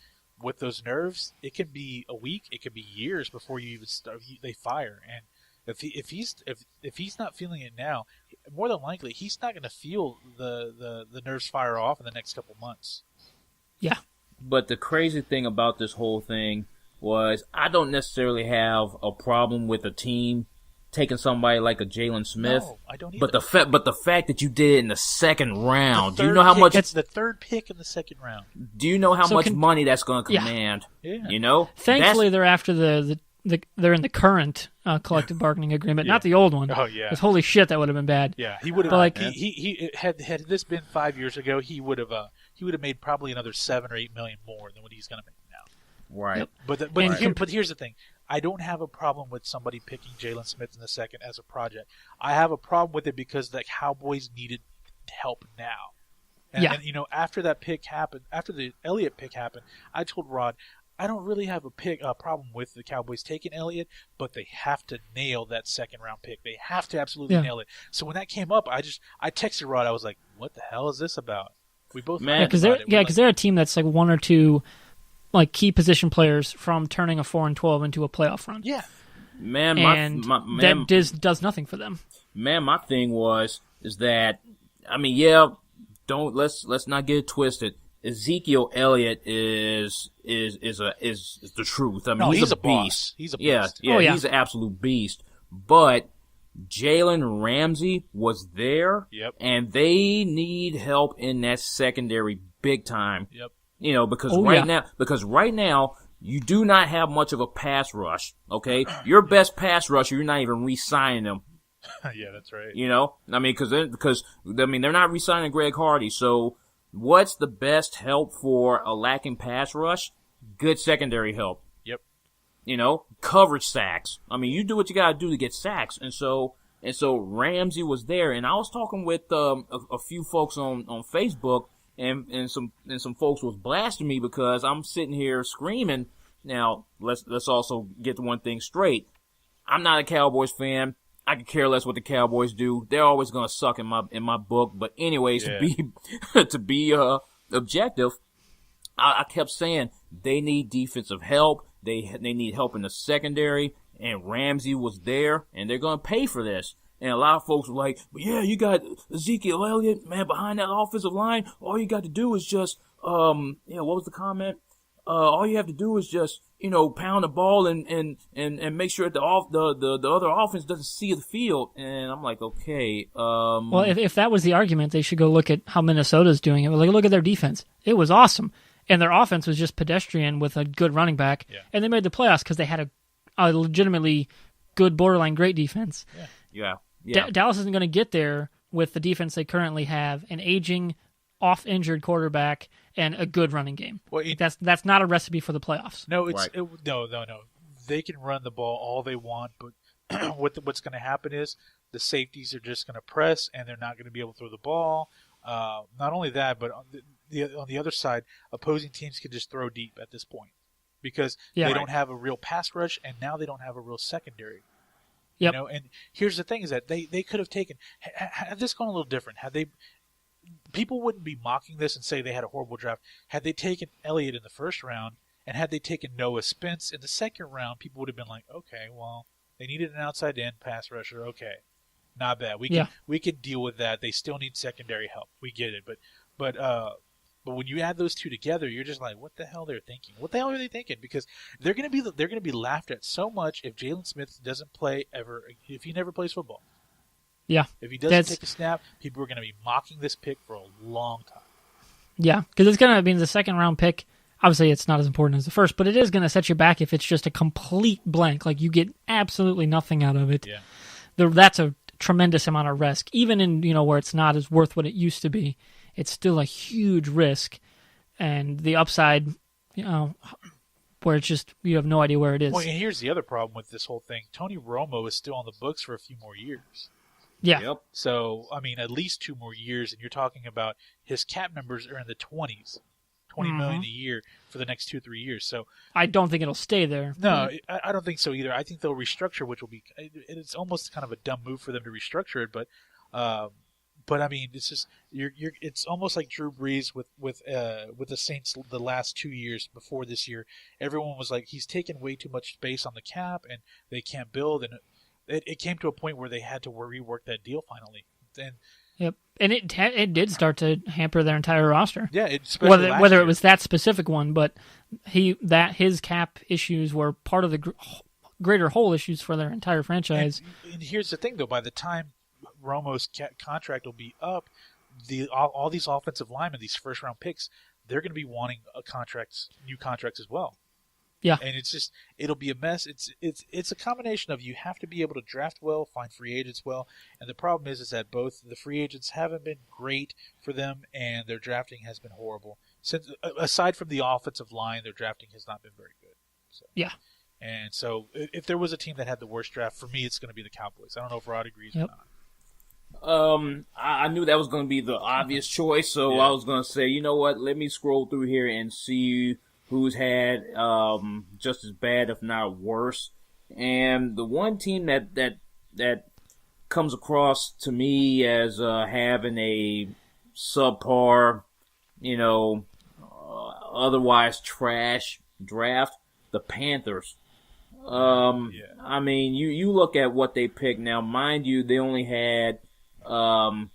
With those nerves, it can be a week, it can be years before you even start. They fire, and if he's not feeling it now, more than likely he's not going to feel the nerves fire off in the next couple months. Yeah. But the crazy thing about this whole thing was I don't necessarily have a problem with a team taking somebody like a Jalen Smith. No, I don't either. But the fact that you did it in the 2nd round, do you know how much? It's the 3rd pick in the 2nd round. Do you know how much money that's going to command? Yeah. You know. Thankfully, they're after they're in the current collective bargaining agreement, not the old one. Oh yeah. Because holy shit, that would have been bad. Yeah, he would have. Like he had this been 5 years ago, he would have made probably another $7 or $8 million more than what he's going to make now. Right. Yep. But here's the thing. I don't have a problem with somebody picking Jalen Smith in the 2nd as a project. I have a problem with it because the Cowboys needed help now. And after that pick happened, after the Elliott pick happened, I told Rod, I don't really have a problem with the Cowboys taking Elliott, but they have to nail that 2nd round pick. They have to absolutely nail it. So when that came up, I texted Rod. I was like, "What the hell is this about?" We both because they're a team that's like 1 or 2 like key position players from turning a 4-12 into a playoff run. Yeah, man, that does nothing for them. Man, my thing is that let's not get it twisted. Ezekiel Elliott is the truth. I mean, he's a beast. Boss. He's a beast. Yeah, he's an absolute beast. But Jalen Ramsey was there, and they need help in that secondary big time. Yep. Because right now you do not have much of a pass rush, okay? Your best pass rusher, you're not even re-signing them. Yeah, that's right. You know? I mean, because they're not re-signing Greg Hardy, so what's the best help for a lacking pass rush? Good secondary help. Yep. You know? Coverage sacks. I mean, you do what you gotta do to get sacks, and so Ramsey was there, and I was talking with a few folks on Facebook, and some folks was blasting me because I'm sitting here screaming. Now, let's also get the one thing straight. I'm not a Cowboys fan. I could care less what the Cowboys do. They're always gonna suck in my book. But anyways, to be objective, I kept saying they need defensive help. They need help in the secondary, and Ramsey was there, and they're gonna pay for this. And a lot of folks were like, "But yeah, you got Ezekiel Elliott, man, behind that offensive line. All you got to do is just, what was the comment? All you have to do is just, pound the ball and make sure that the other offense doesn't see the field." And I'm like, okay. Well, if that was the argument, they should go look at how Minnesota's doing it. Like, look at their defense. It was awesome, and their offense was just pedestrian with a good running back, and they made the playoffs because they had a legitimately good, borderline great defense. Yeah. Dallas isn't going to get there with the defense they currently have, an aging, off-injured quarterback, and a good running game. Well, that's not a recipe for the playoffs. No, no. They can run the ball all they want, but what's going to happen is the safeties are just going to press, and they're not going to be able to throw the ball. Not only that, but on the other side, opposing teams can just throw deep at this point because they don't have a real pass rush, and now they don't have a real secondary. Yep. And here's the thing is that they could have taken had this gone a little different, people wouldn't be mocking this and say they had a horrible draft. Had they taken Elliott in the first round and had they taken Noah Spence in the second round, people would have been like, okay, well, they needed an outside in pass rusher. Okay. Not bad. We can deal with that. They still need secondary help. We get it. But when you add those two together, you're just like, what the hell they're thinking? What the hell are they thinking? Because they're gonna be laughed at so much if Jalen Smith doesn't play ever, if he never plays football. Yeah. If he doesn't take a snap, people are gonna be mocking this pick for a long time. Yeah, because it's gonna be the second round pick. Obviously, it's not as important as the first, but it is gonna set you back if it's just a complete blank. Like you get absolutely nothing out of it. Yeah. That's a tremendous amount of risk, even in where it's not as worth what it used to be. It's still a huge risk, and the upside, where it's just you have no idea where it is. Well, and here's the other problem with this whole thing: Tony Romo is still on the books for a few more years. Yeah. Yep. So I mean, at least 2 more years, and you're talking about his cap numbers are in the 20s, $20 million a year for the next 2-3 years. So I don't think it'll stay there. No, I don't think so either. I think they'll restructure, which will be. It's almost kind of a dumb move for them to restructure it, but I mean, it's just it's almost like Drew Brees with the Saints the last 2 years before this year. Everyone was like, he's taken way too much space on the cap, and they can't build. And it came to a point where they had to rework that deal finally. And it did start to hamper their entire roster. Yeah, whether it was that specific one, but his cap issues were part of the greater whole issues for their entire franchise. And here's the thing, though: by the time Romo's contract will be up, all these offensive linemen, these first round picks, they're going to be wanting new contracts as well. Yeah, and it'll be a mess. It's a combination of you have to be able to draft well, find free agents well, and the problem is that both the free agents haven't been great for them, and their drafting has been horrible. Since aside from the offensive line, their drafting has not been very good. So. Yeah. And so, if there was a team that had the worst draft, for me, it's going to be the Cowboys. I don't know if Rod agrees or not. I knew that was going to be the obvious choice, so I was going to say, you know what? Let me scroll through here and see who's had just as bad, if not worse. And the one team that comes across to me as having a subpar, otherwise trash draft, the Panthers. I mean, you look at what they picked now. Mind you, they only had 5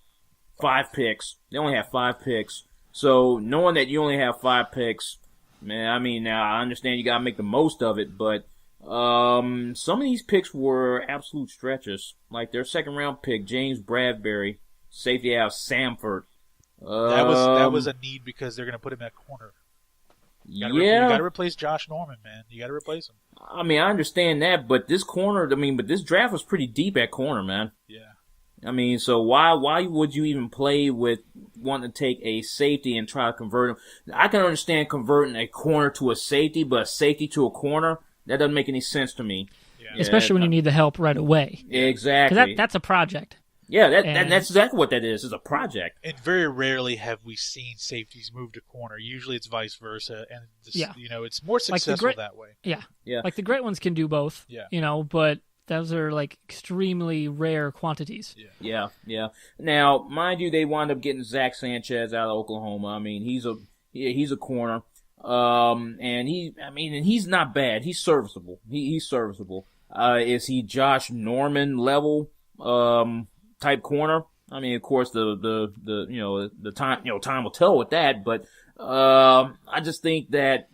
picks. They only have 5 picks. So knowing that you only have 5 picks, man, I mean, now I understand you gotta make the most of it, but some of these picks were absolute stretches. Like their second round pick, James Bradbury, safety out of Samford. That was a need because they're gonna put him at corner. You got to replace Josh Norman, man. You got to replace him. I mean, I understand that, but this draft was pretty deep at corner, man. Yeah. I mean, so why would you even play with wanting to take a safety and try to convert him? I can understand converting a corner to a safety, but a safety to a corner, that doesn't make any sense to me. Yeah. Especially when you need the help right away. Exactly. Because that's a project. Yeah, that's exactly what that is. It's a project. And very rarely have we seen safeties move to corner. Usually it's vice versa, and it's more successful that way. Yeah. Like the great ones can do both. Yeah. But those are like extremely rare quantities. Yeah. Now, mind you, they wound up getting Zach Sanchez out of Oklahoma. I mean, he's a corner. And he's not bad. He's serviceable. He's serviceable. Is he Josh Norman level type corner? I mean, of course, the time will tell with that. But I just think that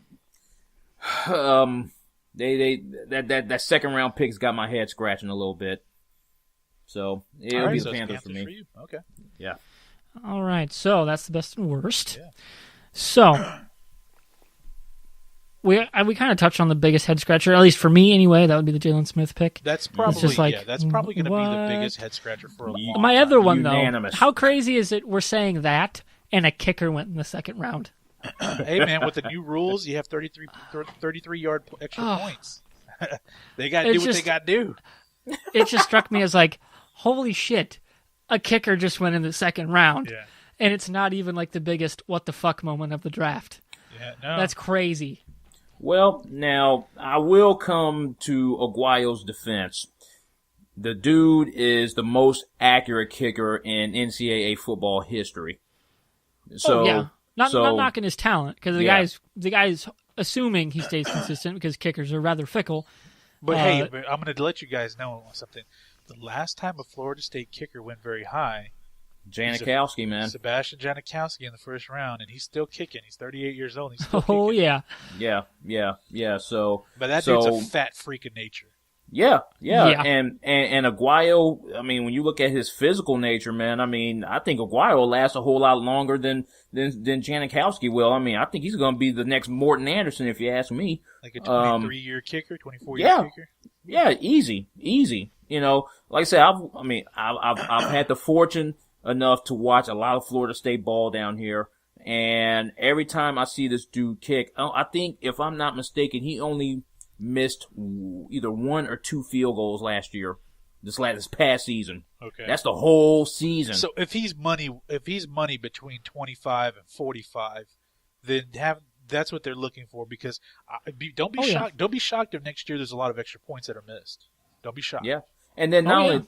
that second round pick's got my head scratching a little bit. So it'll be the Panthers for me. For you. Okay. Yeah. All right. So that's the best and worst. Yeah. So we kind of touched on the biggest head scratcher, at least for me anyway. That would be the Jalen Smith pick. That's probably going to be the biggest head scratcher for a long time. My other one, Unanimous. though, how crazy is it we're saying that and a kicker went in the second round? Hey, man, with the new rules, you have 33-yard extra points. They got to do what they got to do. It just struck me as like, holy shit, a kicker just went in the second round. Yeah. And it's not even like the biggest what the fuck moment of the draft. Yeah, no. That's crazy. Well, now, I will come to Aguayo's defense. The dude is the most accurate kicker in NCAA football history. So, Not knocking his talent, because the guy's assuming he stays consistent because kickers are rather fickle. But hey, I'm going to let you guys know something. The last time a Florida State kicker went very high, Janikowski, man. Sebastian Janikowski in the first round, and he's still kicking. He's 38 years old. And he's still kicking. Yeah. So, but that dude's a fat freak of nature. Yeah. And Aguayo, I mean, when you look at his physical nature, man, I mean, I think Aguayo will last a whole lot longer than Janikowski will. I mean, I think he's going to be the next Morton Anderson, if you ask me. Like a 23-year kicker, 24-year kicker. Yeah, easy. You know, like I said, I've had the fortune enough to watch a lot of Florida State ball down here, and every time I see this dude kick, I think, if I'm not mistaken, he only missed either 1 or 2 field goals last year, this past season. Okay, that's the whole season. So if he's money between 25 and 45, then that's what they're looking for. Because don't be shocked. Yeah. Don't be shocked if next year there's a lot of extra points that are missed. Don't be shocked. Yeah. And then not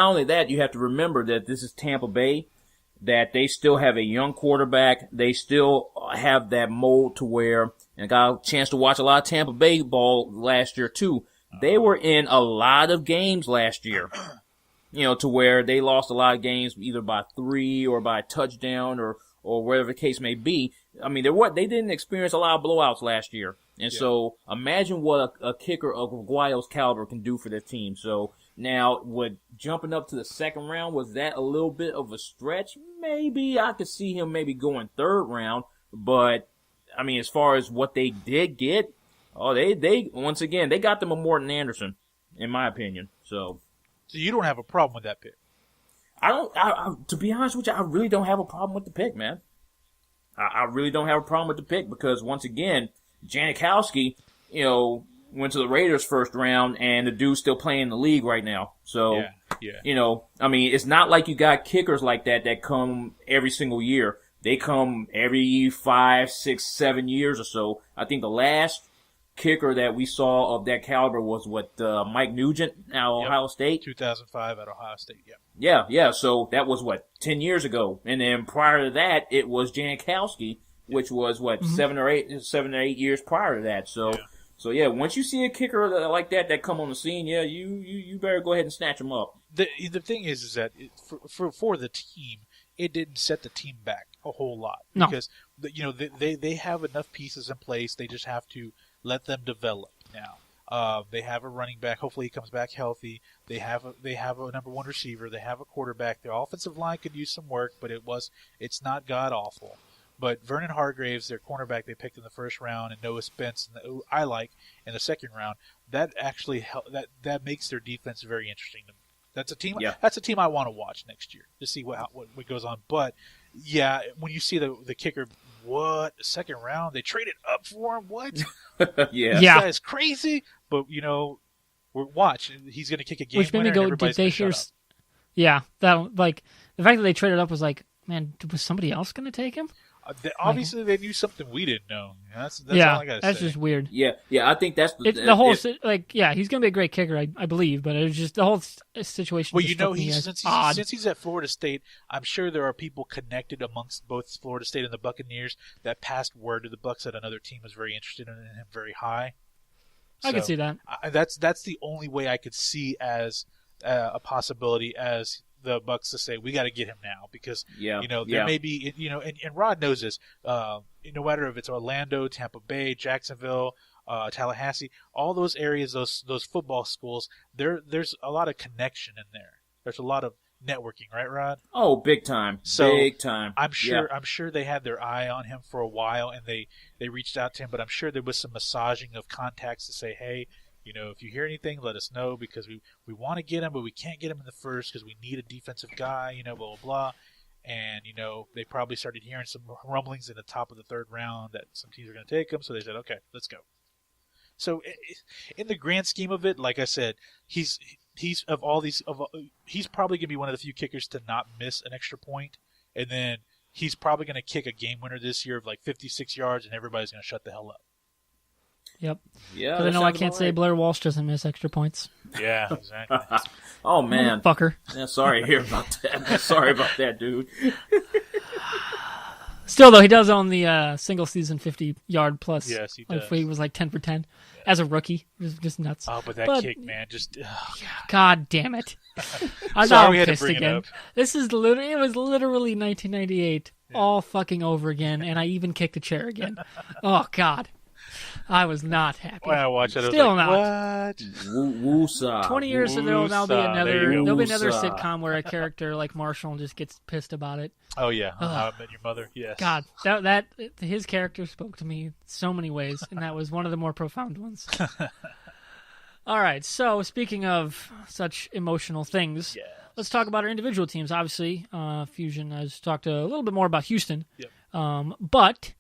only that, you have to remember that this is Tampa Bay, that they still have a young quarterback. They still have that mold to where, and I got a chance to watch a lot of Tampa Bay ball last year too. They were in a lot of games last year, you know, to where they lost a lot of games either by 3 or by a touchdown or whatever the case may be. I mean, they didn't experience a lot of blowouts last year. And so imagine what a kicker of Aguayo's caliber can do for their team. So, now, jumping up to the second round, was that a little bit of a stretch? Maybe. I could see him maybe going third round. But, I mean, as far as what they did get, they once again, they got them a Morton Anderson, in my opinion. So you don't have a problem with that pick? To be honest with you, I really don't have a problem with the pick, man. I really don't have a problem with the pick because, once again, Janikowski, you know, went to the Raiders first round, and the dude's still playing in the league right now. So, you know, I mean, it's not like you got kickers like that come every single year. They come every 5, 6, 7 years or so. I think the last kicker that we saw of that caliber was Mike Nugent out of Ohio State? 2005 at Ohio State, Yeah, so that was 10 years ago. And then prior to that, it was Janikowski, which was 7 or 8 years prior to that. So yeah, once you see a kicker like that come on the scene, you better go ahead and snatch him up. The thing is that for the team, it didn't set the team back a whole lot because they have enough pieces in place. They just have to let them develop now. They have a running back. Hopefully, he comes back healthy. They have a number one receiver. They have a quarterback. Their offensive line could use some work, but it's not god awful. But Vernon Hargraves, their cornerback they picked in the first round, and Noah Spence, who I like, in the second round, that actually that makes their defense very interesting to me. That's a team. Yeah. That's a team I want to watch next year to see what goes on. But yeah, when you see the kicker, what, second round, they traded up for him. What? Yeah. This guy is crazy. But watch. He's going to kick a game Which made winner, me go, and everybody's did they gonna hear? shut up. Yeah, that like the fact that they traded up was like, man, was somebody else going to take him? Obviously, they knew something we didn't know. That's all I got to say. That's just weird. Yeah. I think that's The whole he's going to be a great kicker, I believe, but it was just the whole situation. Well, just since he's at Florida State, I'm sure there are people connected amongst both Florida State and the Buccaneers that passed word to the Bucs that another team was very interested in him very high. I can see that. That's the only way I could see as a possibility as the Bucs to say we got to get him now because there may be and Rod knows this. No matter if it's Orlando, Tampa Bay, Jacksonville, Tallahassee, all those areas, those football schools, there's a lot of connection in there. There's a lot of networking, right, Rod? Oh, big time. So big time. I'm sure they had their eye on him for a while and they reached out to him, but I'm sure there was some massaging of contacts to say, hey, if you hear anything, let us know because we want to get him, but we can't get him in the first because we need a defensive guy, blah, blah, blah. And, they probably started hearing some rumblings in the top of the third round that some teams are going to take him. So they said, okay, let's go. So in the grand scheme of it, like I said, he's probably going to be one of the few kickers to not miss an extra point. And then he's probably going to kick a game winner this year of like 56 yards and everybody's going to shut the hell up. Yep. Yeah. But I know I can't say Blair Walsh doesn't miss extra points. Yeah, exactly. Oh, man. Fucker. Yeah, sorry to hear about that. Sorry about that, dude. Still, though, he does own the single season 50-yard plus. Yes, he does. He was like 10 for 10 as a rookie. It was just nuts. Oh, but that kick, man, just... God damn it. I'm Sorry now we had to pissed bring it again. up. It was literally 1998 all fucking over again, and I even kicked a chair again. Oh, God. I was not happy. When I watched it, Still I was like, not. what? Woosah. 20 years from now, there'll be Woosah. another Woosah. sitcom where a character like Marshall just gets pissed about it. Oh, yeah. How I Met Your Mother, yes. God, that his character spoke to me so many ways, and that was one of the more profound ones. All right, so speaking of such emotional things, let's talk about our individual teams. Obviously, Fusion has talked a little bit more about Houston, but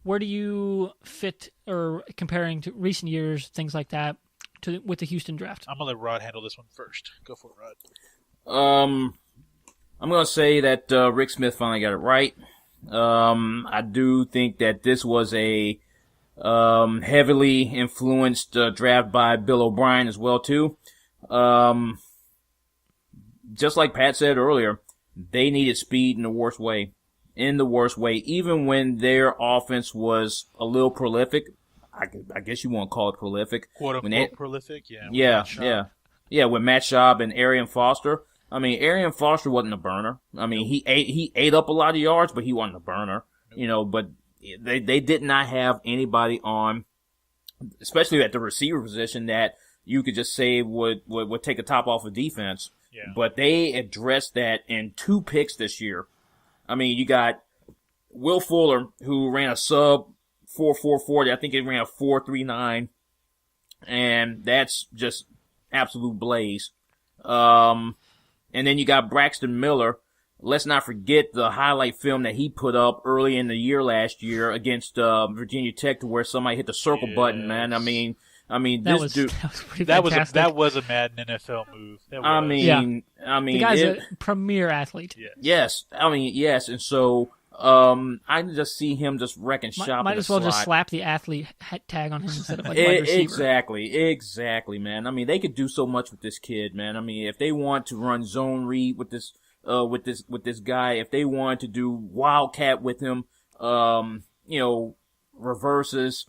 where do you fit, or comparing to recent years, things like that, with the Houston draft? I'm going to let Rod handle this one first. Go for it, Rod. I'm going to say that Rick Smith finally got it right. I do think that this was a heavily influenced draft by Bill O'Brien as well, too. Just like Pat said earlier, they needed speed in the worst way. Even when their offense was a little prolific. I guess you won't call it prolific. Quote-unquote prolific, yeah. Yeah, with Matt Schaub and Arian Foster. I mean, Arian Foster wasn't a burner. I mean, he ate up a lot of yards, but he wasn't a burner. But they did not have anybody on, especially at the receiver position, that you could just say would take a top off of defense. Yeah. But they addressed that in 2 picks this year. I mean, you got Will Fuller, who ran a sub 4.440. I think he ran a 4.39, and that's just absolute blaze. And then you got Braxton Miller. Let's not forget the highlight film that he put up early in the year last year against Virginia Tech, to where somebody hit the circle button. Man, I mean, this dude. That was fantastic. That was a Madden NFL move. The guy's a premier athlete. Yes, yes, and so I just see him just wrecking shop. Might as well just slap the athlete tag on him instead of like wide receiver. Exactly, man. I mean, they could do so much with this kid, man. I mean, if they want to run zone read with this guy, if they want to do wildcat with him, reverses,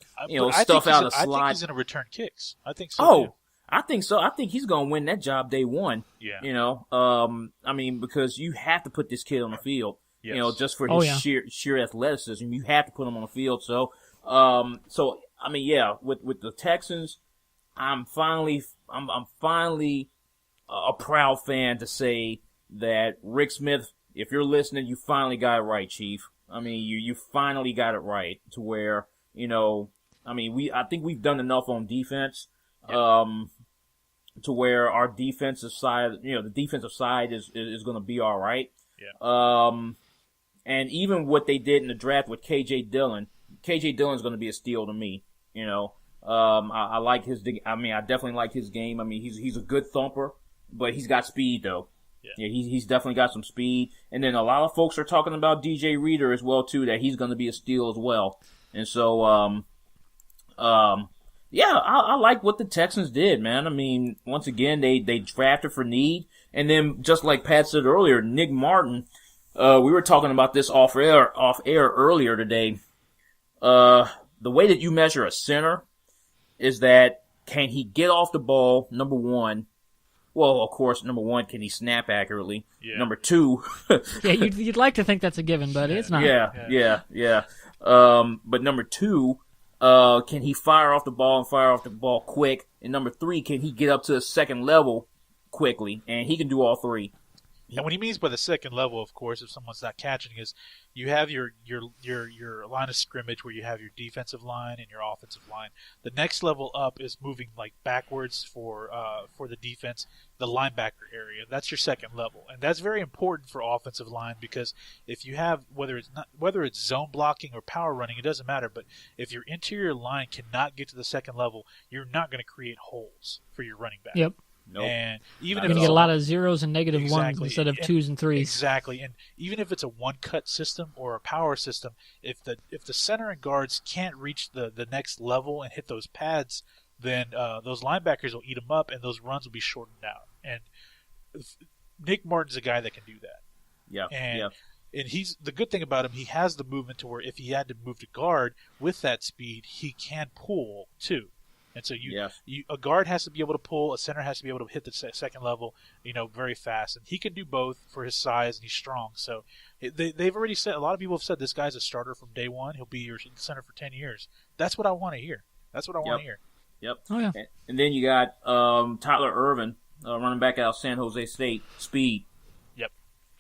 stuff out of slot. I think he's going to return kicks. I think so. Oh, too. I think so. I think he's going to win that job day one. Yeah. I mean, because you have to put this kid on the field. Yes. Just for his sheer athleticism, you have to put him on the field. So, I mean, yeah, with the Texans, I'm finally a proud fan to say that Rick Smith, if you're listening, you finally got it right, Chief. I mean, you finally got it right to where, I think we've done enough on defense, to where our defensive side, the defensive side is going to be all right. Yeah. And even what they did in the draft with KJ Dillon's going to be a steal to me. I like his. I mean, I definitely like his game. I mean, he's a good thumper, but he's got speed though. Yeah, he's definitely got some speed. And then a lot of folks are talking about DJ Reader as well too, that he's going to be a steal as well. And so, yeah, I like what the Texans did, man. I mean, once again, they drafted for need, and then just like Pat said earlier, Nick Martin. We were talking about this off air earlier today. The way that you measure a center is that can he get off the ball? Number one. Well, of course, number one, can he snap accurately? Yeah. Number two. Yeah, you'd like to think that's a given, but it's not. Yeah. But number two, can he fire off the ball quick? And number three, can he get up to the second level quickly? And he can do all three. And what he means by the second level, of course, if someone's not catching, is you have your line of scrimmage where you have your defensive line and your offensive line. The next level up is moving like backwards for the defense, the linebacker area. That's your second level, and that's very important for offensive line because if you have whether it's zone blocking or power running, it doesn't matter. But if your interior line cannot get to the second level, you're not going to create holes for your running back. Yep. Nope. And even you're going to get a lot of zeros and negative ones instead of twos and threes. Exactly. And even if it's a one-cut system or a power system, if the center and guards can't reach the next level and hit those pads, then those linebackers will eat them up and those runs will be shortened out. And Nick Martin's a guy that can do that. Yeah. And he's the good thing about him, he has the movement to where if he had to move to guard with that speed, he can pull too. And so a guard has to be able to pull, a center has to be able to hit the second level, very fast. And he can do both for his size, and he's strong. So they've already said, a lot of people have said this guy's a starter from day one. He'll be your center for 10 years. That's what I want to hear. Yep. Oh, yeah. And then you got Tyler Irvin, running back out of San Jose State, speed. Yep.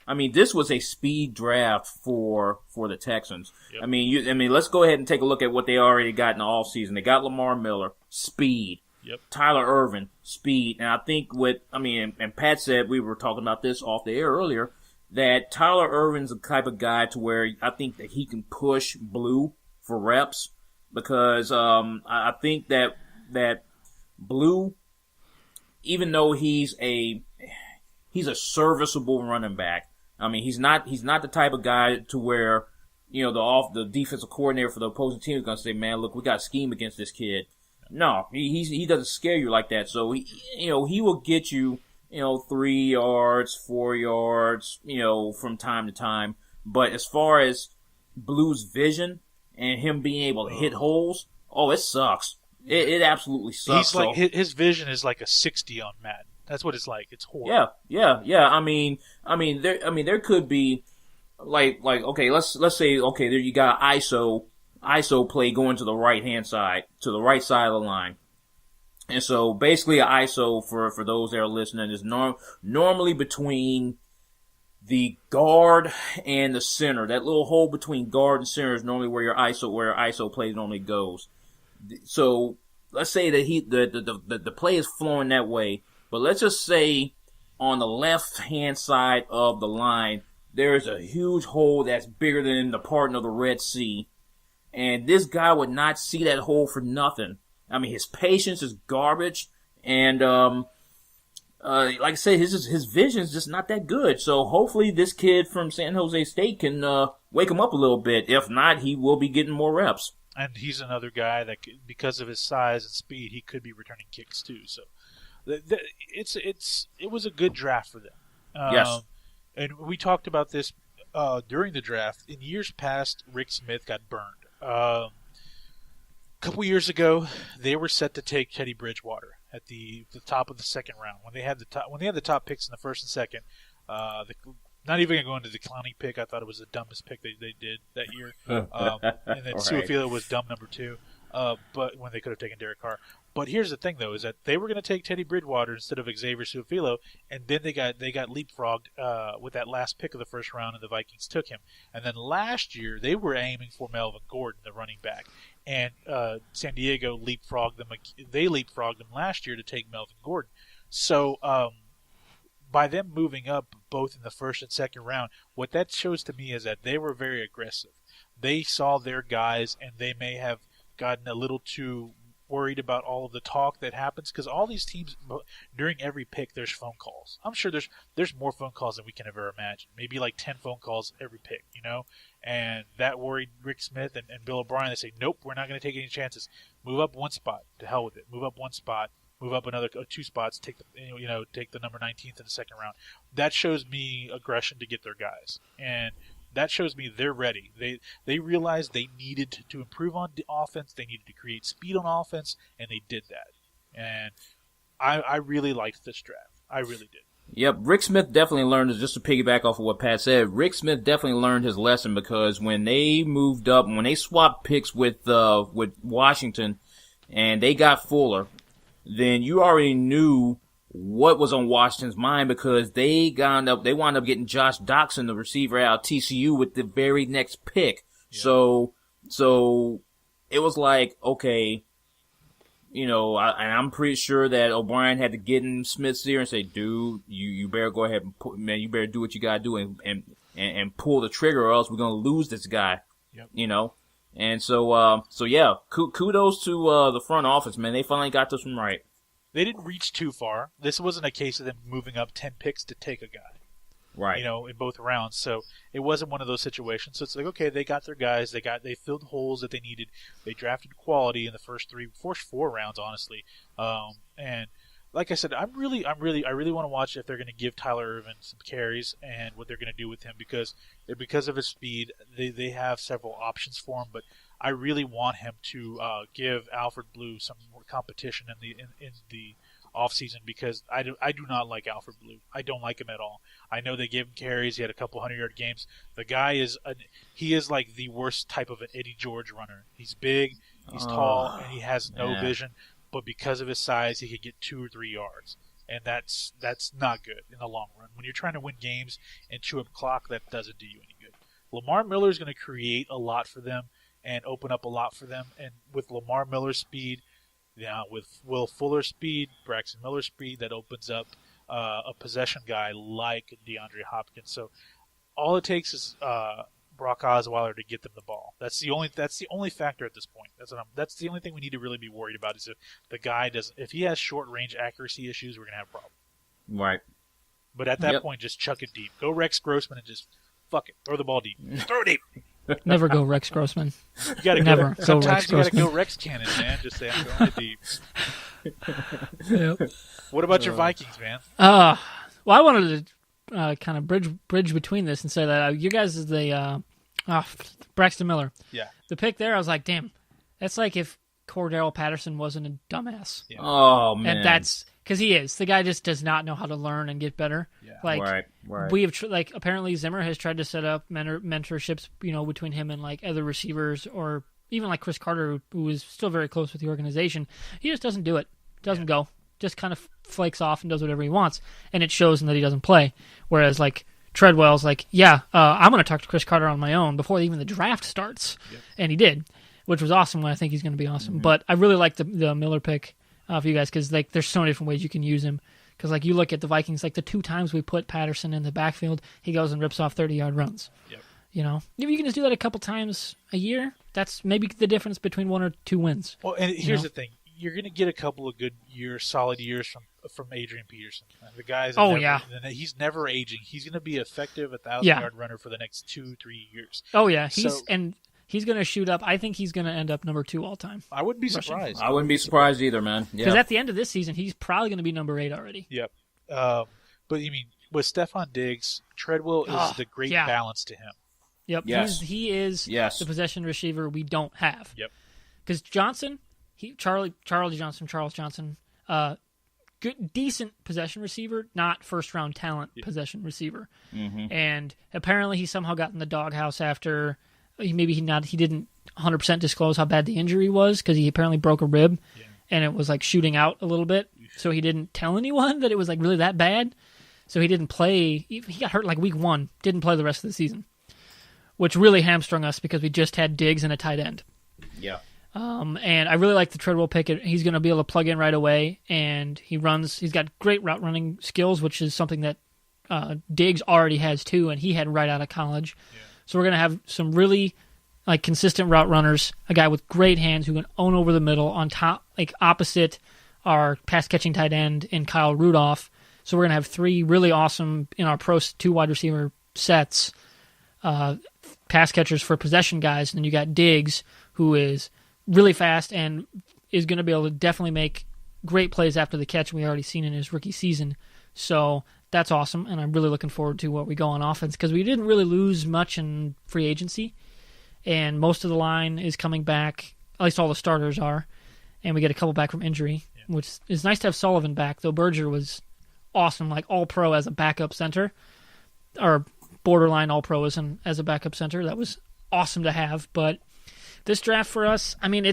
I mean, this was a speed draft for the Texans. Yep. I mean, let's go ahead and take a look at what they already got in the offseason. They got Lamar Miller, speed. Yep. Tyler Irvin, speed. And I think and Pat said, we were talking about this off the air earlier, that Tyler Irvin's the type of guy to where I think that he can push Blue for reps because I think that Blue, even though he's a serviceable running back. I mean, he's not the type of guy to where, the defensive coordinator for the opposing team is going to say, man, look, we got a scheme against this kid. No, he doesn't scare you like that. So he will get you, 3 yards, 4 yards, from time to time. But as far as Blue's vision and him being able to hit holes, it sucks. It absolutely sucks. He's like his vision is like a 60 on Madden. That's what it's like. It's horrible. Yeah. I mean, there could be like okay, let's say okay, there you got ISO play going to the right hand side, to the right side of the line, and so basically an ISO for those that are listening is normally between the guard and the center. That little hole between guard and center is normally where ISO play normally goes. So let's say that the play is flowing that way. But let's just say on the left-hand side of the line, there's a huge hole that's bigger than the parting of the Red Sea. And this guy would not see that hole for nothing. I mean, his patience is garbage. And, like I said, his vision's just not that good. So hopefully this kid from San Jose State can wake him up a little bit. If not, he will be getting more reps. And he's another guy that, because of his size and speed, he could be returning kicks too. So. It was a good draft for them. Yes. And we talked about this during the draft. In years past, Rick Smith got burned. A couple years ago, they were set to take Teddy Bridgewater at the top of the second round when they had the top picks in the first and second. Not even going to go into the clowning pick. I thought it was the dumbest pick they did that year. And then Right. Suafila was dumb number 2. but when they could have taken Derek Carr. But here's the thing, though, is that they were going to take Teddy Bridgewater instead of Xavier Su'a-Filo, and then they got leapfrogged with that last pick of the first round, and the Vikings took him. And then last year, they were aiming for Melvin Gordon, the running back, and San Diego leapfrogged them. They leapfrogged them last year to take Melvin Gordon. So by them moving up both in the first and second round, what that shows to me is that they were very aggressive. They saw their guys, and they may have gotten a little too worried about all of the talk that happens, because all these teams, during every pick, there's phone calls. I'm sure there's more phone calls than we can ever imagine. Maybe like 10 phone calls every pick, and that worried Rick Smith and Bill O'Brien. They say, nope, we're not going to take any chances. Move up one spot, to hell with it. Move up one spot, move up another 2 spots, take the number 19th in the second round. That shows me aggression to get their guys, and that shows me they're ready. They realized they needed to improve on the offense. They needed to create speed on offense, and they did that. And I really liked this draft. I really did. Yep, Rick Smith definitely learned, just to piggyback off of what Pat said, Rick Smith definitely learned his lesson, because when they moved up, when they swapped picks with Washington and they got Fuller, then you already knew what was on Washington's mind, because they wound up getting Josh Doxson, the receiver out of TCU, with the very next pick. Yeah. So it was like, okay, and I'm pretty sure that O'Brien had to get in Smith's ear and say, dude, you better go ahead and you better do what you gotta do and pull the trigger, or else we're gonna lose this guy. Yep. And so yeah, kudos to the front office, man. They finally got this one right. They didn't reach too far. This wasn't a case of them moving up 10 picks to take a guy. Right. In both rounds. So it wasn't one of those situations. So it's like, okay, they got their guys. They filled holes that they needed. They drafted quality in the first 4 rounds, honestly. And like I said, I really want to watch if they're going to give Tyler Ervin some carries and what they're going to do with him, because of his speed, they have several options for him, but I really want him to give Alfred Blue some more competition in the offseason, because I do not like Alfred Blue. I don't like him at all. I know they gave him carries. He had a couple 100-yard games. The guy is like the worst type of an Eddie George runner. He's big, he's tall, and he has no vision. But because of his size, he could get 2 or 3 yards, and that's not good in the long run. When you're trying to win games and chew up clock, that doesn't do you any good. Lamar Miller is going to create a lot for them and open up a lot for them. And with Lamar Miller's speed, with Will Fuller's speed, Braxton Miller's speed, that opens up a possession guy like DeAndre Hopkins. So all it takes is Brock Osweiler to get them the ball. That's the only factor at this point. That's the only thing we need to really be worried about, is if the guy if he has short range accuracy issues, we're gonna have a problem. Right. But at that point, just chuck it deep. Go Rex Grossman and just fuck it. Throw the ball deep. Throw it deep. Never go Rex Grossman. You gotta Never go sometimes Rex you gotta go Rex Cannon, man. Just say I'm going deep. Yep. What about your Vikings, man? Well, I wanted to kind of bridge between this and say that you guys is the Braxton Miller. Yeah. The pick there, I was like, damn, that's like if Cordell Patterson wasn't a dumbass. Yeah. Oh man. And that's because he is. The guy just does not know how to learn and get better. Yeah. Like right. we have apparently Zimmer has tried to set up mentorships, between him and like other receivers, or even like Chris Carter, who is still very close with the organization. He just doesn't do it. Doesn't go. Just kind of flakes off and does whatever he wants, and it shows in that he doesn't play. Whereas like Treadwell's like, I'm going to talk to Chris Carter on my own before even the draft starts, and he did, which was awesome. I think he's going to be awesome. Mm-hmm. But I really like the Miller pick for you guys, because like there's so many different ways you can use him. Because like you look at the Vikings, like the 2 times we put Patterson in the backfield, he goes and rips off 30-yard runs. Yep. If you can just do that a couple times a year, that's maybe the difference between 1 or 2 wins. Well, and here's the thing: you're going to get a couple of good years, solid years from Adrian Peterson. The guy's he's never aging. He's going to be effective 1,000-yard runner for the next 2-3 years. Oh yeah, he's going to shoot up. I think he's going to end up number 2 all time. I wouldn't be surprised. I wouldn't be surprised either, man. Because at the end of this season, he's probably going to be number 8 already. Yep. But you mean with Stephon Diggs, Treadwell is the great balance to him. Yep. Yes. He is the possession receiver we don't have. Yep. Because Johnson, Charles Johnson, good, decent possession receiver, not first-round talent possession receiver. Mm-hmm. And apparently he somehow got in the doghouse after he didn't 100% disclose how bad the injury was because he apparently broke a rib, and it was like shooting out a little bit. So he didn't tell anyone that it was like really that bad. So he didn't play. He got hurt like week 1. Didn't play the rest of the season, which really hamstrung us because we just had Diggs and a tight end. Yeah. And I really like the Treadwell pick. He's going to be able to plug in right away, and he's got great route running skills, which is something that Diggs already has too, and he had right out of college. Yeah. So we're going to have some really like consistent route runners, a guy with great hands who can own over the middle on top, like opposite our pass catching tight end in Kyle Rudolph. So we're going to have 3 really awesome in our pro 2 wide receiver sets, pass catchers for possession guys, and then you got Diggs, who is really fast and is going to be able to definitely make great plays after the catch. We already seen in his rookie season. So that's awesome, and I'm really looking forward to what we go on offense because we didn't really lose much in free agency, and most of the line is coming back, at least all the starters are, and we get a couple back from injury, which is nice to have Sullivan back, though Berger was awesome, like all-pro as a backup center, or borderline all-pro as a backup center. That was awesome to have, but this draft for us, I mean,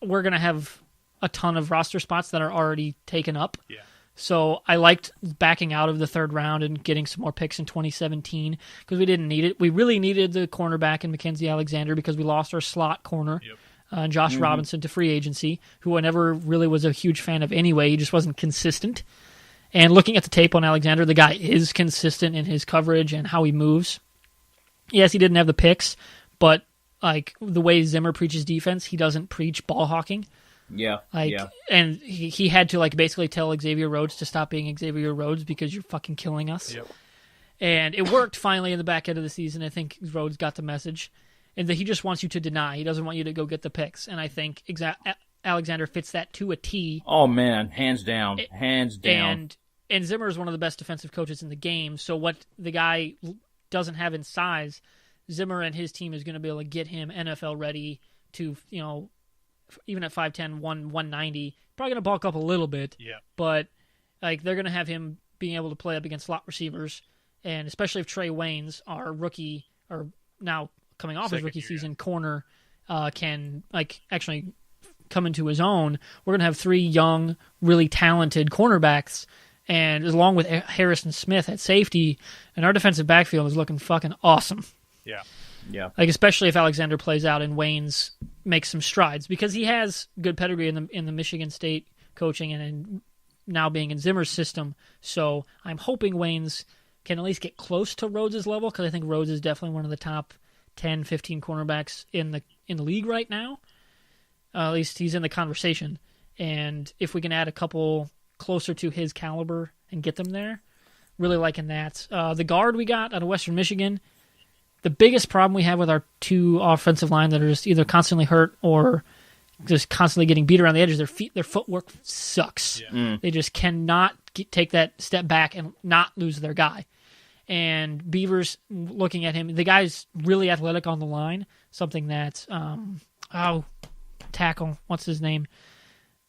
we're going to have a ton of roster spots that are already taken up. Yeah. So I liked backing out of the 3rd round and getting some more picks in 2017 because we didn't need it. We really needed the cornerback in Mackenzie Alexander because we lost our slot corner, Josh Robinson, to free agency, who I never really was a huge fan of anyway. He just wasn't consistent. And looking at the tape on Alexander, the guy is consistent in his coverage and how he moves. Yes, he didn't have the picks, but like the way Zimmer preaches defense, he doesn't preach ball hawking. Yeah. And he had to like basically tell Xavier Rhodes to stop being Xavier Rhodes because you're fucking killing us. Yep. And it worked finally in the back end of the season. I think Rhodes got the message, and that he just wants you to deny. He doesn't want you to go get the picks. And I think Alexander fits that to a T. Oh man, hands down. And Zimmer is one of the best defensive coaches in the game. So what the guy doesn't have in size, Zimmer and his team is going to be able to get him NFL ready to, even at 5'10", 190, probably going to bulk up a little bit. Yeah. But like they're going to have him being able to play up against slot receivers, and especially if Trey Waynes, our rookie, or now coming off his rookie season, corner, can like actually come into his own. We're going to have 3 young, really talented cornerbacks, and along with Harrison Smith at safety, and our defensive backfield is looking fucking awesome. Yeah. Yeah. Like especially if Alexander plays out and Waynes makes some strides because he has good pedigree in the Michigan State coaching and now being in Zimmer's system. So I'm hoping Waynes can at least get close to Rhodes' level because I think Rhodes is definitely one of the top 10, 15 cornerbacks in the league right now. At least he's in the conversation. And if we can add a couple closer to his caliber and get them there, really liking that. The guard we got out of Western Michigan, the biggest problem we have with our 2 offensive line that are just either constantly hurt or just constantly getting beat around the edges, their footwork sucks. Yeah. They just cannot take that step back and not lose their guy. And Beavers, looking at him, the guy's really athletic on the line, something that, tackle, what's his name?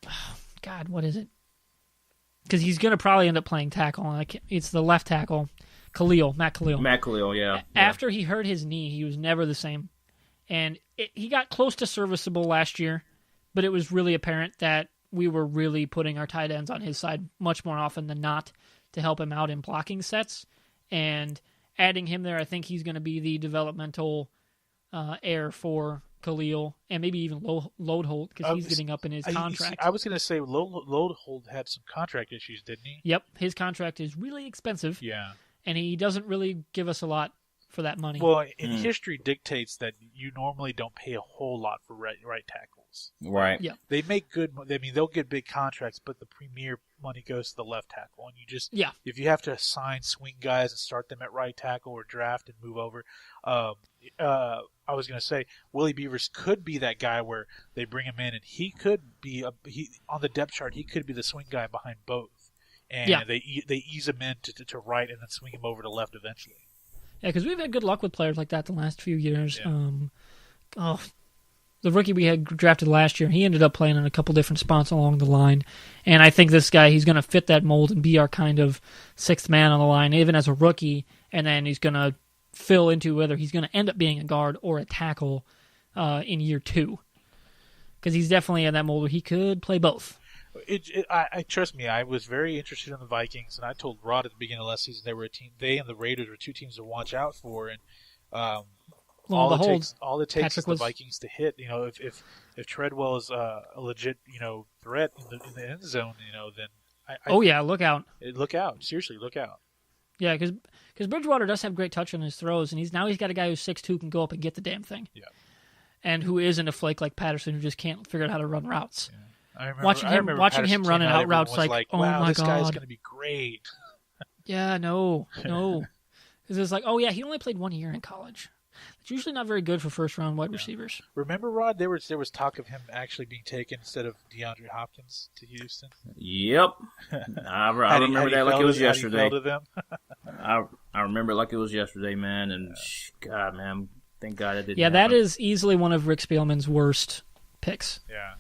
Oh, God, what is it? Because he's going to probably end up playing tackle. It's the left tackle, Matt Khalil, yeah. After he hurt his knee, he was never the same. And he got close to serviceable last year, but it was really apparent that we were really putting our tight ends on his side much more often than not to help him out in blocking sets. And adding him there, I think he's going to be the developmental heir for Khalil, and maybe even Loadholt because he's getting up in his contract. I was going to say Loadholt had some contract issues, didn't he? Yep, his contract is really expensive. Yeah. And he doesn't really give us a lot for that money. Well, history dictates that you normally don't pay a whole lot for right tackles. Right. Yeah. They make good. I mean, they'll get big contracts, but the premier money goes to the left tackle, and you just if you have to assign swing guys and start them at right tackle or draft and move over. I was going to say Willie Beavers could be that guy where they bring him in, and he could be on the depth chart. He could be the swing guy behind both, and they ease him in to right and then swing him over to left eventually. Yeah, because we've had good luck with players like that the last few years. Yeah. The rookie we had drafted last year, he ended up playing in a couple different spots along the line. And I think this guy, he's going to fit that mold and be our kind of sixth man on the line, even as a rookie. And then he's going to fill into whether he's going to end up being a guard or a tackle in year 2. Because he's definitely in that mold where he could play both. I trust me. I was very interested in the Vikings, and I told Rod at the beginning of last season they were a team. They and the Raiders were 2 teams to watch out for, and all it takes is the Vikings to hit. If Treadwell is a legit threat in the end zone, then look out! Look out! Seriously, look out! Yeah, because Bridgewater does have great touch on his throws, and he's got a guy who's 6'2" who can go up and get the damn thing. Yeah, and who isn't a flake like Patterson who just can't figure out how to run routes. Yeah. I remember watching him running out routes like, oh wow, my this god, guy's going to be great. Yeah, no. Because it's like, oh yeah, he only played 1 year in college. It's usually not very good for first-round wide receivers. Remember, Rod, there was talk of him actually being taken instead of DeAndre Hopkins to Houston? Yep. I remember that like it was yesterday. I remember it like it was yesterday, man. And God, man, thank God it didn't happen. That is easily one of Rick Spielman's worst picks. Yeah.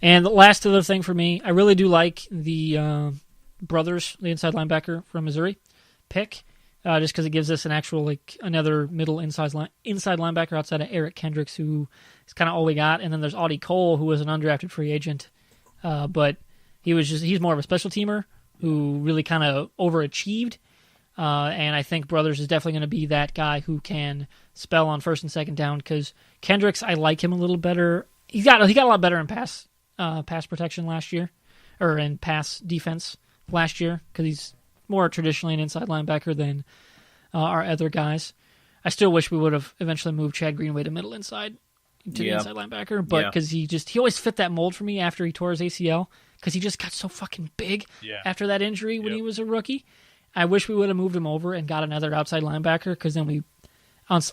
And the last other thing for me, I really do like the brothers, the inside linebacker from Missouri, pick. Just because it gives us an actual, another middle inside linebacker outside of Eric Kendricks, who is kind of all we got. And then there's Audie Cole, who was an undrafted free agent. But he's more of a special teamer who really kind of overachieved. And I think Brothers is definitely going to be that guy who can spell on first and second down, because Kendricks, I like him a little better. He got a lot better in pass protection last year, or in pass defense last year, because he's more traditionally an inside linebacker than our other guys. I still wish we would have eventually moved Chad Greenway to middle inside to the inside linebacker, but because he always fit that mold for me after he tore his ACL, because he just got so fucking big after that injury when he was a rookie. I wish we would have moved him over and got another outside linebacker, because then we,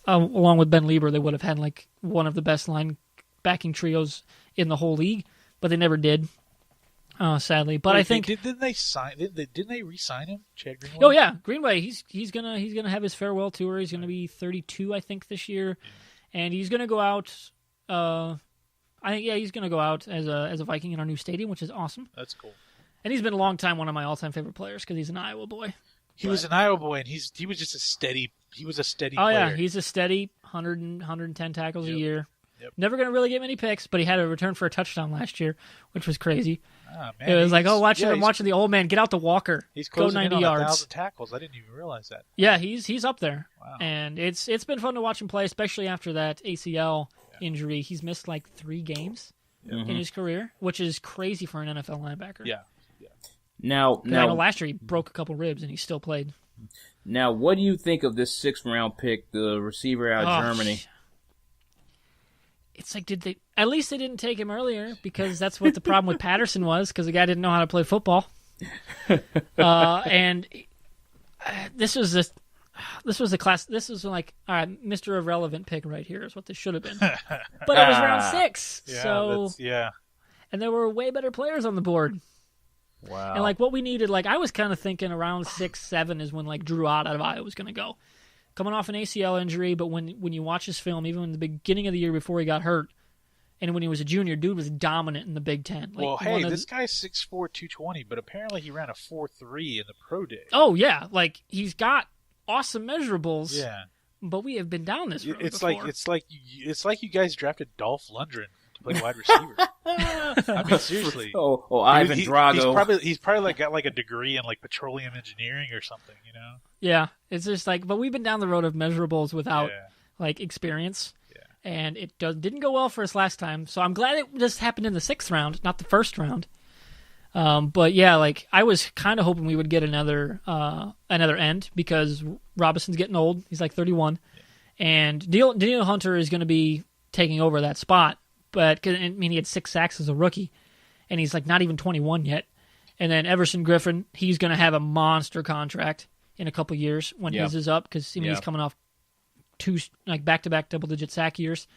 along with Ben Lieber, they would have had one of the best linebacking trios in the whole league, but they never did. Sadly, but I think didn't they re-sign him, Chad Greenway? Oh yeah, Greenway. He's gonna have his farewell tour. He's gonna be 32, I think, this year, and he's gonna go out. He's gonna go out as a Viking in our new stadium, which is awesome. That's cool. And he's been a long time one of my all-time favorite players, because he's an Iowa boy. He was an Iowa boy, and he was just a steady. He was a steady. Oh player. Yeah, he's a steady 110 tackles a year. Yep. Never going to really get many picks, but he had a return for a touchdown last year, which was crazy. Oh, man, it was I'm watching the old man get out the walker. He's go 90 in on yards. 1,000 tackles. I didn't even realize that. Yeah, he's up there. Wow. And it's been fun to watch him play, especially after that ACL injury. He's missed 3 games in his career, which is crazy for an NFL linebacker. Yeah. Now, I know last year he broke a couple ribs and he still played. Now, what do you think of this 6th-round pick, the receiver out of Germany? It's at least they didn't take him earlier, because that's what the problem with Patterson was, because the guy didn't know how to play football. And this was the class. This was all right, Mr. Irrelevant pick right here is what this should have been. But it was round 6. And there were way better players on the board. Wow. And what we needed, I was kind of thinking around 6, 7 is when Drew Ott out of Iowa was going to go. Coming off an ACL injury, but when you watch his film, even in the beginning of the year before he got hurt, and when he was a junior, dude was dominant in the Big Ten. This guy's 6'4", 220, but apparently he ran a 4.3 in the pro day. Oh yeah, he's got awesome measurables. Yeah, but we have been down this road it's before. It's like you guys drafted Dolph Lundgren to play wide receiver. I mean, seriously. Ivan Drago. He's probably got a degree in petroleum engineering or something, Yeah, it's just but we've been down the road of measurables without experience, and it didn't go well for us last time. So I'm glad it just happened in the 6th round, not the 1st round. But yeah, I was kind of hoping we would get another end, because Robinson's getting old. He's 31, and Daniel Hunter is going to be taking over that spot. But he had 6 sacks as a rookie, and he's not even 21 yet. And then Everson Griffin, he's going to have a monster contract in a couple years when his is up, because he's coming off 2 back-to-back double-digit sack years.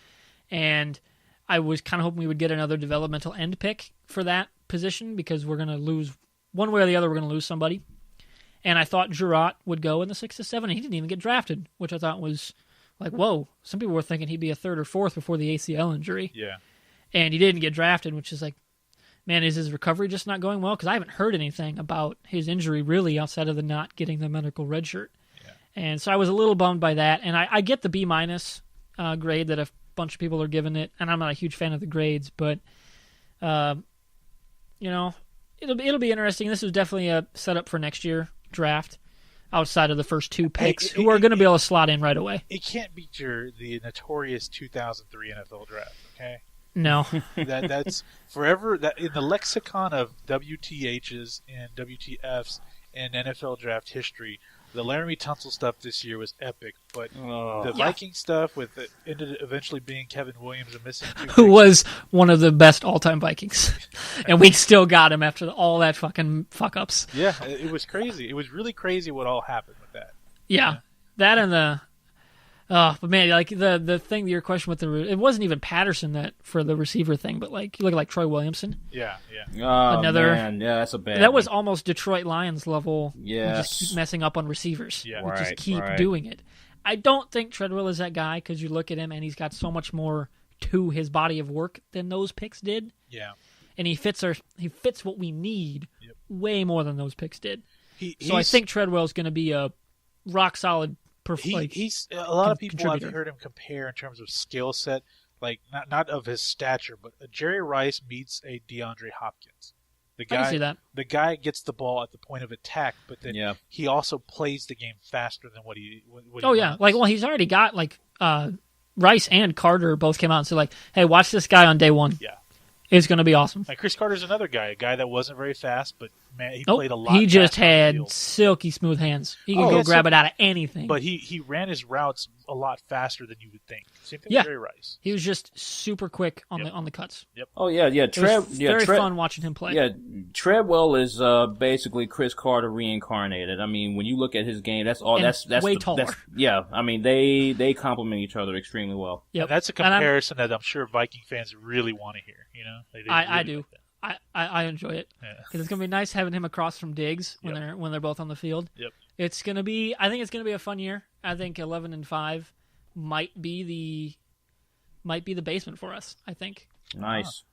And I was kind of hoping we would get another developmental end pick for that position, because we're going to lose one way or the other. We're going to lose somebody. And I thought Giroux would go in the 6th to 7th, and he didn't even get drafted, which I thought was whoa. Some people were thinking he'd be a 3rd or 4th before the ACL injury. Yeah. And he didn't get drafted, which is man, is his recovery just not going well? Because I haven't heard anything about his injury really outside of the not getting the medical red shirt. Yeah. And so I was a little bummed by that. And I get the B- grade that bunch of people are giving it, and I'm not a huge fan of the grades, but it'll be interesting. This is definitely a setup for next year draft. Outside of the first 2 picks, who are going to be able to slot in right away. It can't beat the notorious 2003 NFL draft. Okay. No. That's forever. That in the lexicon of WTHs and WTFs in NFL draft history, the Laramie Tunsil stuff this year was epic. But the Viking stuff with it ended eventually being Kevin Williams and missing 2 who was one of the best all-time Vikings, and we still got him after all that fucking fuck-ups. Yeah, it was crazy. It was really crazy what all happened with that. Yeah. That and the. But man, like the thing, your question with it wasn't even Patterson that for the receiver thing, but like you look at like Troy Williamson. Yeah. Oh, Another, man. Yeah, that's a bad. That was almost Detroit Lions level. Yes. We just keep messing up on receivers. Yeah. We just keep doing it. I don't think Treadwell is that guy because you look at him and he's got so much more to his body of work than those picks did. Yeah. And he fits what we need way more than those picks did. So I think Treadwell's going to be a rock solid. He's a lot of people I've heard him compare in terms of skill set, like not of his stature, but Jerry Rice meets a DeAndre Hopkins. I can see that. The guy gets the ball at the point of attack, but then he also plays the game faster than what he. Yeah, he's already got Rice and Carter both came out and said like, "Hey, watch this guy on day 1. Yeah, it's going to be awesome." Like Chris Carter's another guy, a guy that wasn't very fast, but man, he played a lot. He just had silky smooth hands. He could go grab it out of anything. But he ran his routes a lot faster than you would think. Same thing with Jerry Rice. He was just super quick on the cuts. Yep. Oh yeah. It was very fun watching him play. Yeah, Treadwell is basically Chris Carter reincarnated. I mean, when you look at his game, that's way taller. I mean, they complement each other extremely well. Yep. And that's a comparison that I'm sure Viking fans really want to hear. You know, I do. I enjoy it because it's gonna be nice having him across from Diggs when they're both on the field. Yep. It's gonna be. I think it's gonna be a fun year. I think 11-5 might be the basement for us. I think. Nice.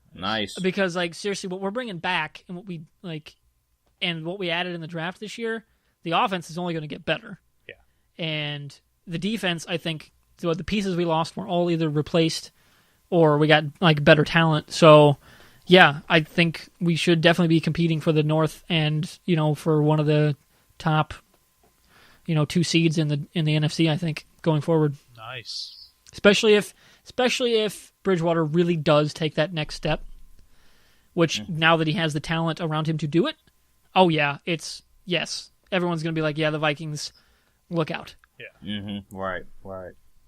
Because seriously, what we're bringing back and what we added in the draft this year, the offense is only going to get better. Yeah. And the defense, I think, the pieces we lost were all either replaced or we got better talent. So. Yeah, I think we should definitely be competing for the North and, for one of the top, 2 seeds in the NFC, I think, going forward. Nice. Especially if Bridgewater really does take that next step, which now that he has the talent around him to do it, everyone's going to be like, yeah, the Vikings, look out. Yeah. Mm-hmm. Right.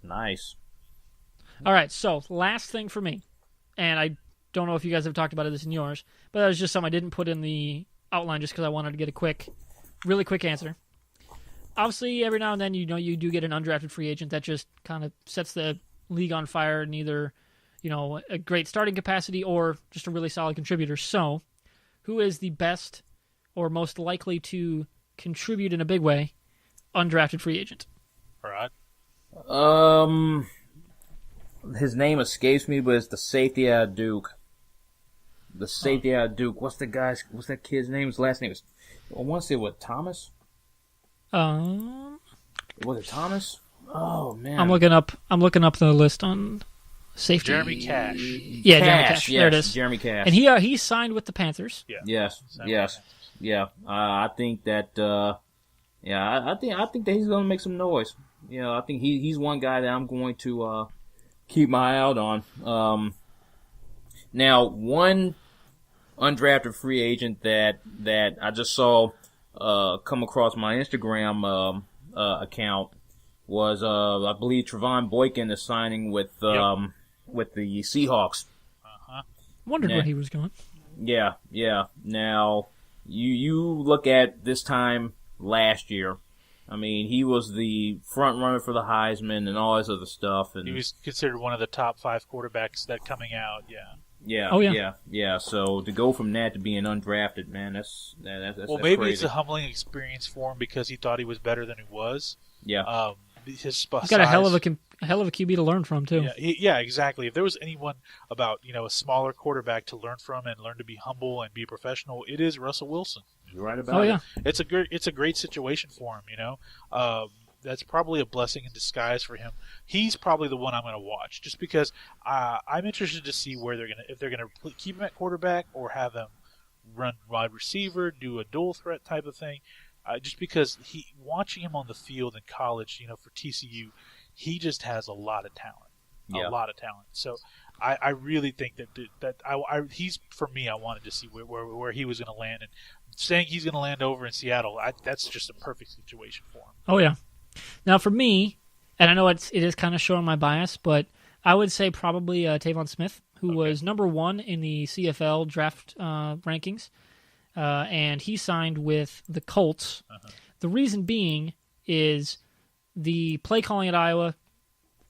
Nice. All right, so last thing for me, and I don't know if you guys have talked about this in yours, but that was just something I didn't put in the outline just because I wanted to get a really quick answer. Obviously, every now and then, you do get an undrafted free agent that just kind of sets the league on fire in either, a great starting capacity or just a really solid contributor. So, who is the best or most likely to contribute in a big way undrafted free agent? Rod? His name escapes me, but it's the safety out of Duke. The safety out of Duke. What's that kid's name? His last name is, I want to say Thomas? Was it Thomas? Oh man. I'm looking up the list on safety. Jeremy Cash. Yeah, Jeremy Cash. Yes, there it is. Jeremy Cash. And he signed with the Panthers. Yeah. Yes. Yeah. I think that I think that he's going to make some noise. I think he's one guy that I'm going to keep my eye out on. Now, one undrafted free agent that I just saw come across my Instagram account was I believe Trevon Boykin is signing with the Seahawks. Wondered where he was going. Yeah. Now you look at this time last year. I mean, he was the front runner for the Heisman and all this other stuff. And he was considered one of the top 5 quarterbacks that coming out. Yeah. Yeah. So to go from that to being undrafted, man, that's maybe crazy. It's a humbling experience for him because he thought he was better than he was. Yeah. He's got a hell of a QB to learn from too. Yeah, exactly. If there was anyone about a smaller quarterback to learn from and learn to be humble and be professional, it is Russell Wilson. You're right about it. It's a great situation for him. that's probably a blessing in disguise for him. He's probably the one I'm going to watch, just because I'm interested to see where if they're going to keep him at quarterback or have him run wide receiver, do a dual threat type of thing. Just because watching him on the field in college, for TCU, he just has a lot of talent. A lot of talent. So I really think that he's, for me, I wanted to see where he was going to land. And saying he's going to land over in Seattle, that's just a perfect situation for him. Oh, yeah. Now, for me, and I know it is kind of showing my bias, but I would say probably Tavon Smith, who was number 1 in the CFL draft rankings, and he signed with the Colts. The reason being is the play calling at Iowa,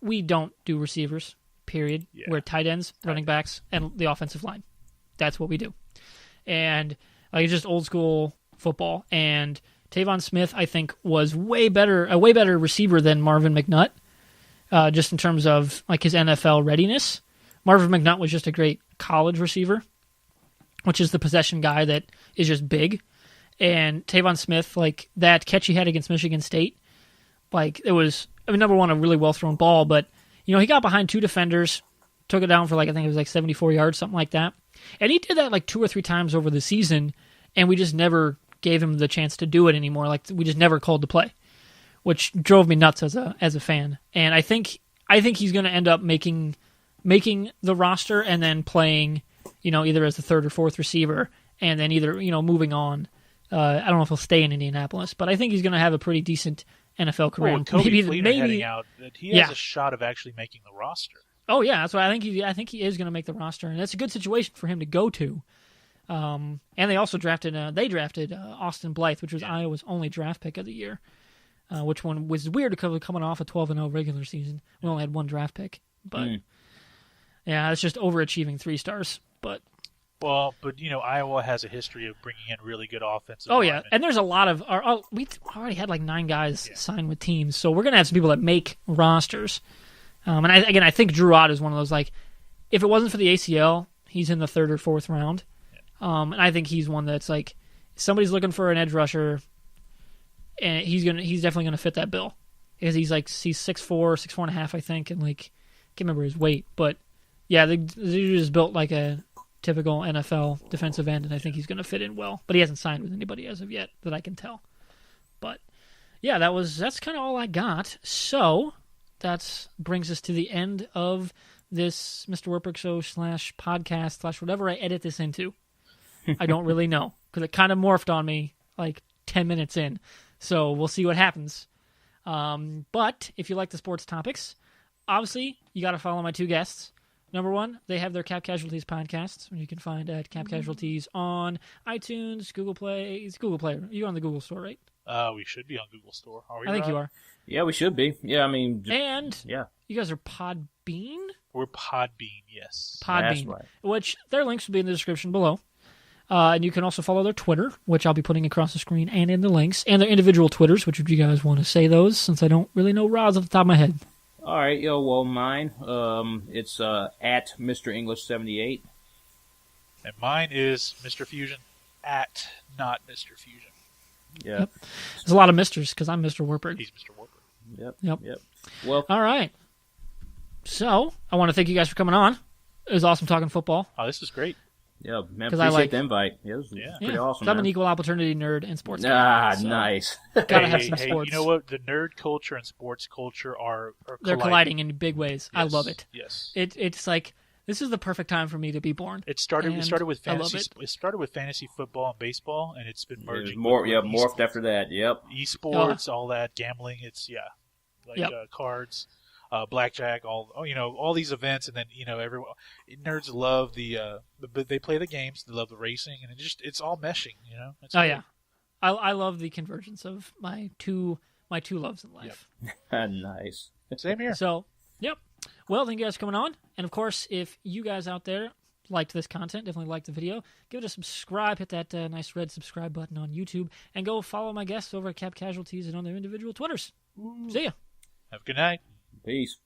we don't do receivers, period. Yeah. We're tight ends, running backs, and the offensive line. That's what we do. And it's just old school football. And Tavon Smith, I think, was a way better receiver than Marvin McNutt, just in terms of his NFL readiness. Marvin McNutt was just a great college receiver, which is the possession guy that is just big. And Tavon Smith, that catch he had against Michigan State, it was, number one, a really well-thrown ball, but, he got behind 2 defenders, took it down for, I think it was 74 yards, something like that. And he did that 2 or 3 times over the season, and we just never gave him the chance to do it anymore. We just never called the play, which drove me nuts as a fan. And I think he's going to end up making the roster and then playing, either as the 3rd or 4th receiver, and then either, moving on. I don't know if he'll stay in Indianapolis, but I think he's going to have a pretty decent NFL career. Well, Kobe Fleener heading out, he has a shot of actually making the roster. Oh yeah, that's why I think he is going to make the roster, and that's a good situation for him to go to. And they also drafted Austin Blythe, which was Iowa's only draft pick of the year, which one was weird because coming off a 12-0 regular season. We only had 1 draft pick, but yeah, it's just overachieving 3 stars. But Iowa has a history of bringing in really good offensive. Oh yeah, and there's a lot of we already had 9 guys sign with teams, so we're gonna have some people that make rosters. And I think Drew Ott is one of those, if it wasn't for the ACL, he's in the 3rd or 4th round. And I think he's one that's somebody's looking for an edge rusher, and he's definitely gonna fit that bill because he's 6'4", 6'4.5", I think, and can't remember his weight, but yeah, the dude is built like a typical NFL defensive end, and I think he's going to fit in well. But he hasn't signed with anybody as of yet that I can tell. But yeah, that's kind of all I got. So that brings us to the end of this MrWartburg show / podcast / whatever I edit this into. I don't really know because it kind of morphed on me 10 minutes in. So we'll see what happens. But if you like the sports topics, obviously you got to follow my 2 guests. Number 1, they have their Cap Casualties podcasts, which you can find at Cap Casualties on iTunes, Google Play. It's Google Play. You're on the Google Store, right? We should be on Google Store. Are we? I think you are. Yeah, we should be. Yeah, you guys are Podbean? We're Podbean, yes. Podbean, that's right. Which their links will be in the description below. And you can also follow their Twitter, which I'll be putting across the screen and in the links, and their individual Twitters, which if you guys want to say those, since I don't really know Rod's off the top of my head. All right, well, mine, it's at Mr. English 78. And mine is Mr. Fusion at not Mr. Fusion. Yep. There's a lot of misters because I'm Mr. Wartburg. He's Mr. Wartburg. Yep. Well, all right. So I want to thank you guys for coming on. It was awesome talking football. Oh, this was great. Yeah, man, appreciate the invite. Yeah, it was pretty awesome. I'm an equal opportunity nerd and sports guy. Nice. Gotta have some sports. You know what? The nerd culture and sports culture are they're colliding in big ways. Yes, I love it. Yes. It's this is the perfect time for me to be born. It started with fantasy. It started with fantasy football and baseball, and it's been merging. Morphed after that. Yep. Esports, all that gambling. It's cards. Blackjack, all these events, and then everyone nerds love they play the games, they love the racing, and it's all meshing, It's great. Yeah, I love the convergence of my two loves in life. Yep. Nice. Same here. So, yep. Well, thank you guys for coming on, and of course, if you guys out there liked this content, definitely like the video, give it a subscribe, hit that nice red subscribe button on YouTube, and go follow my guests over at Cap Casualties and on their individual Twitters. See ya. Have a good night. Peace.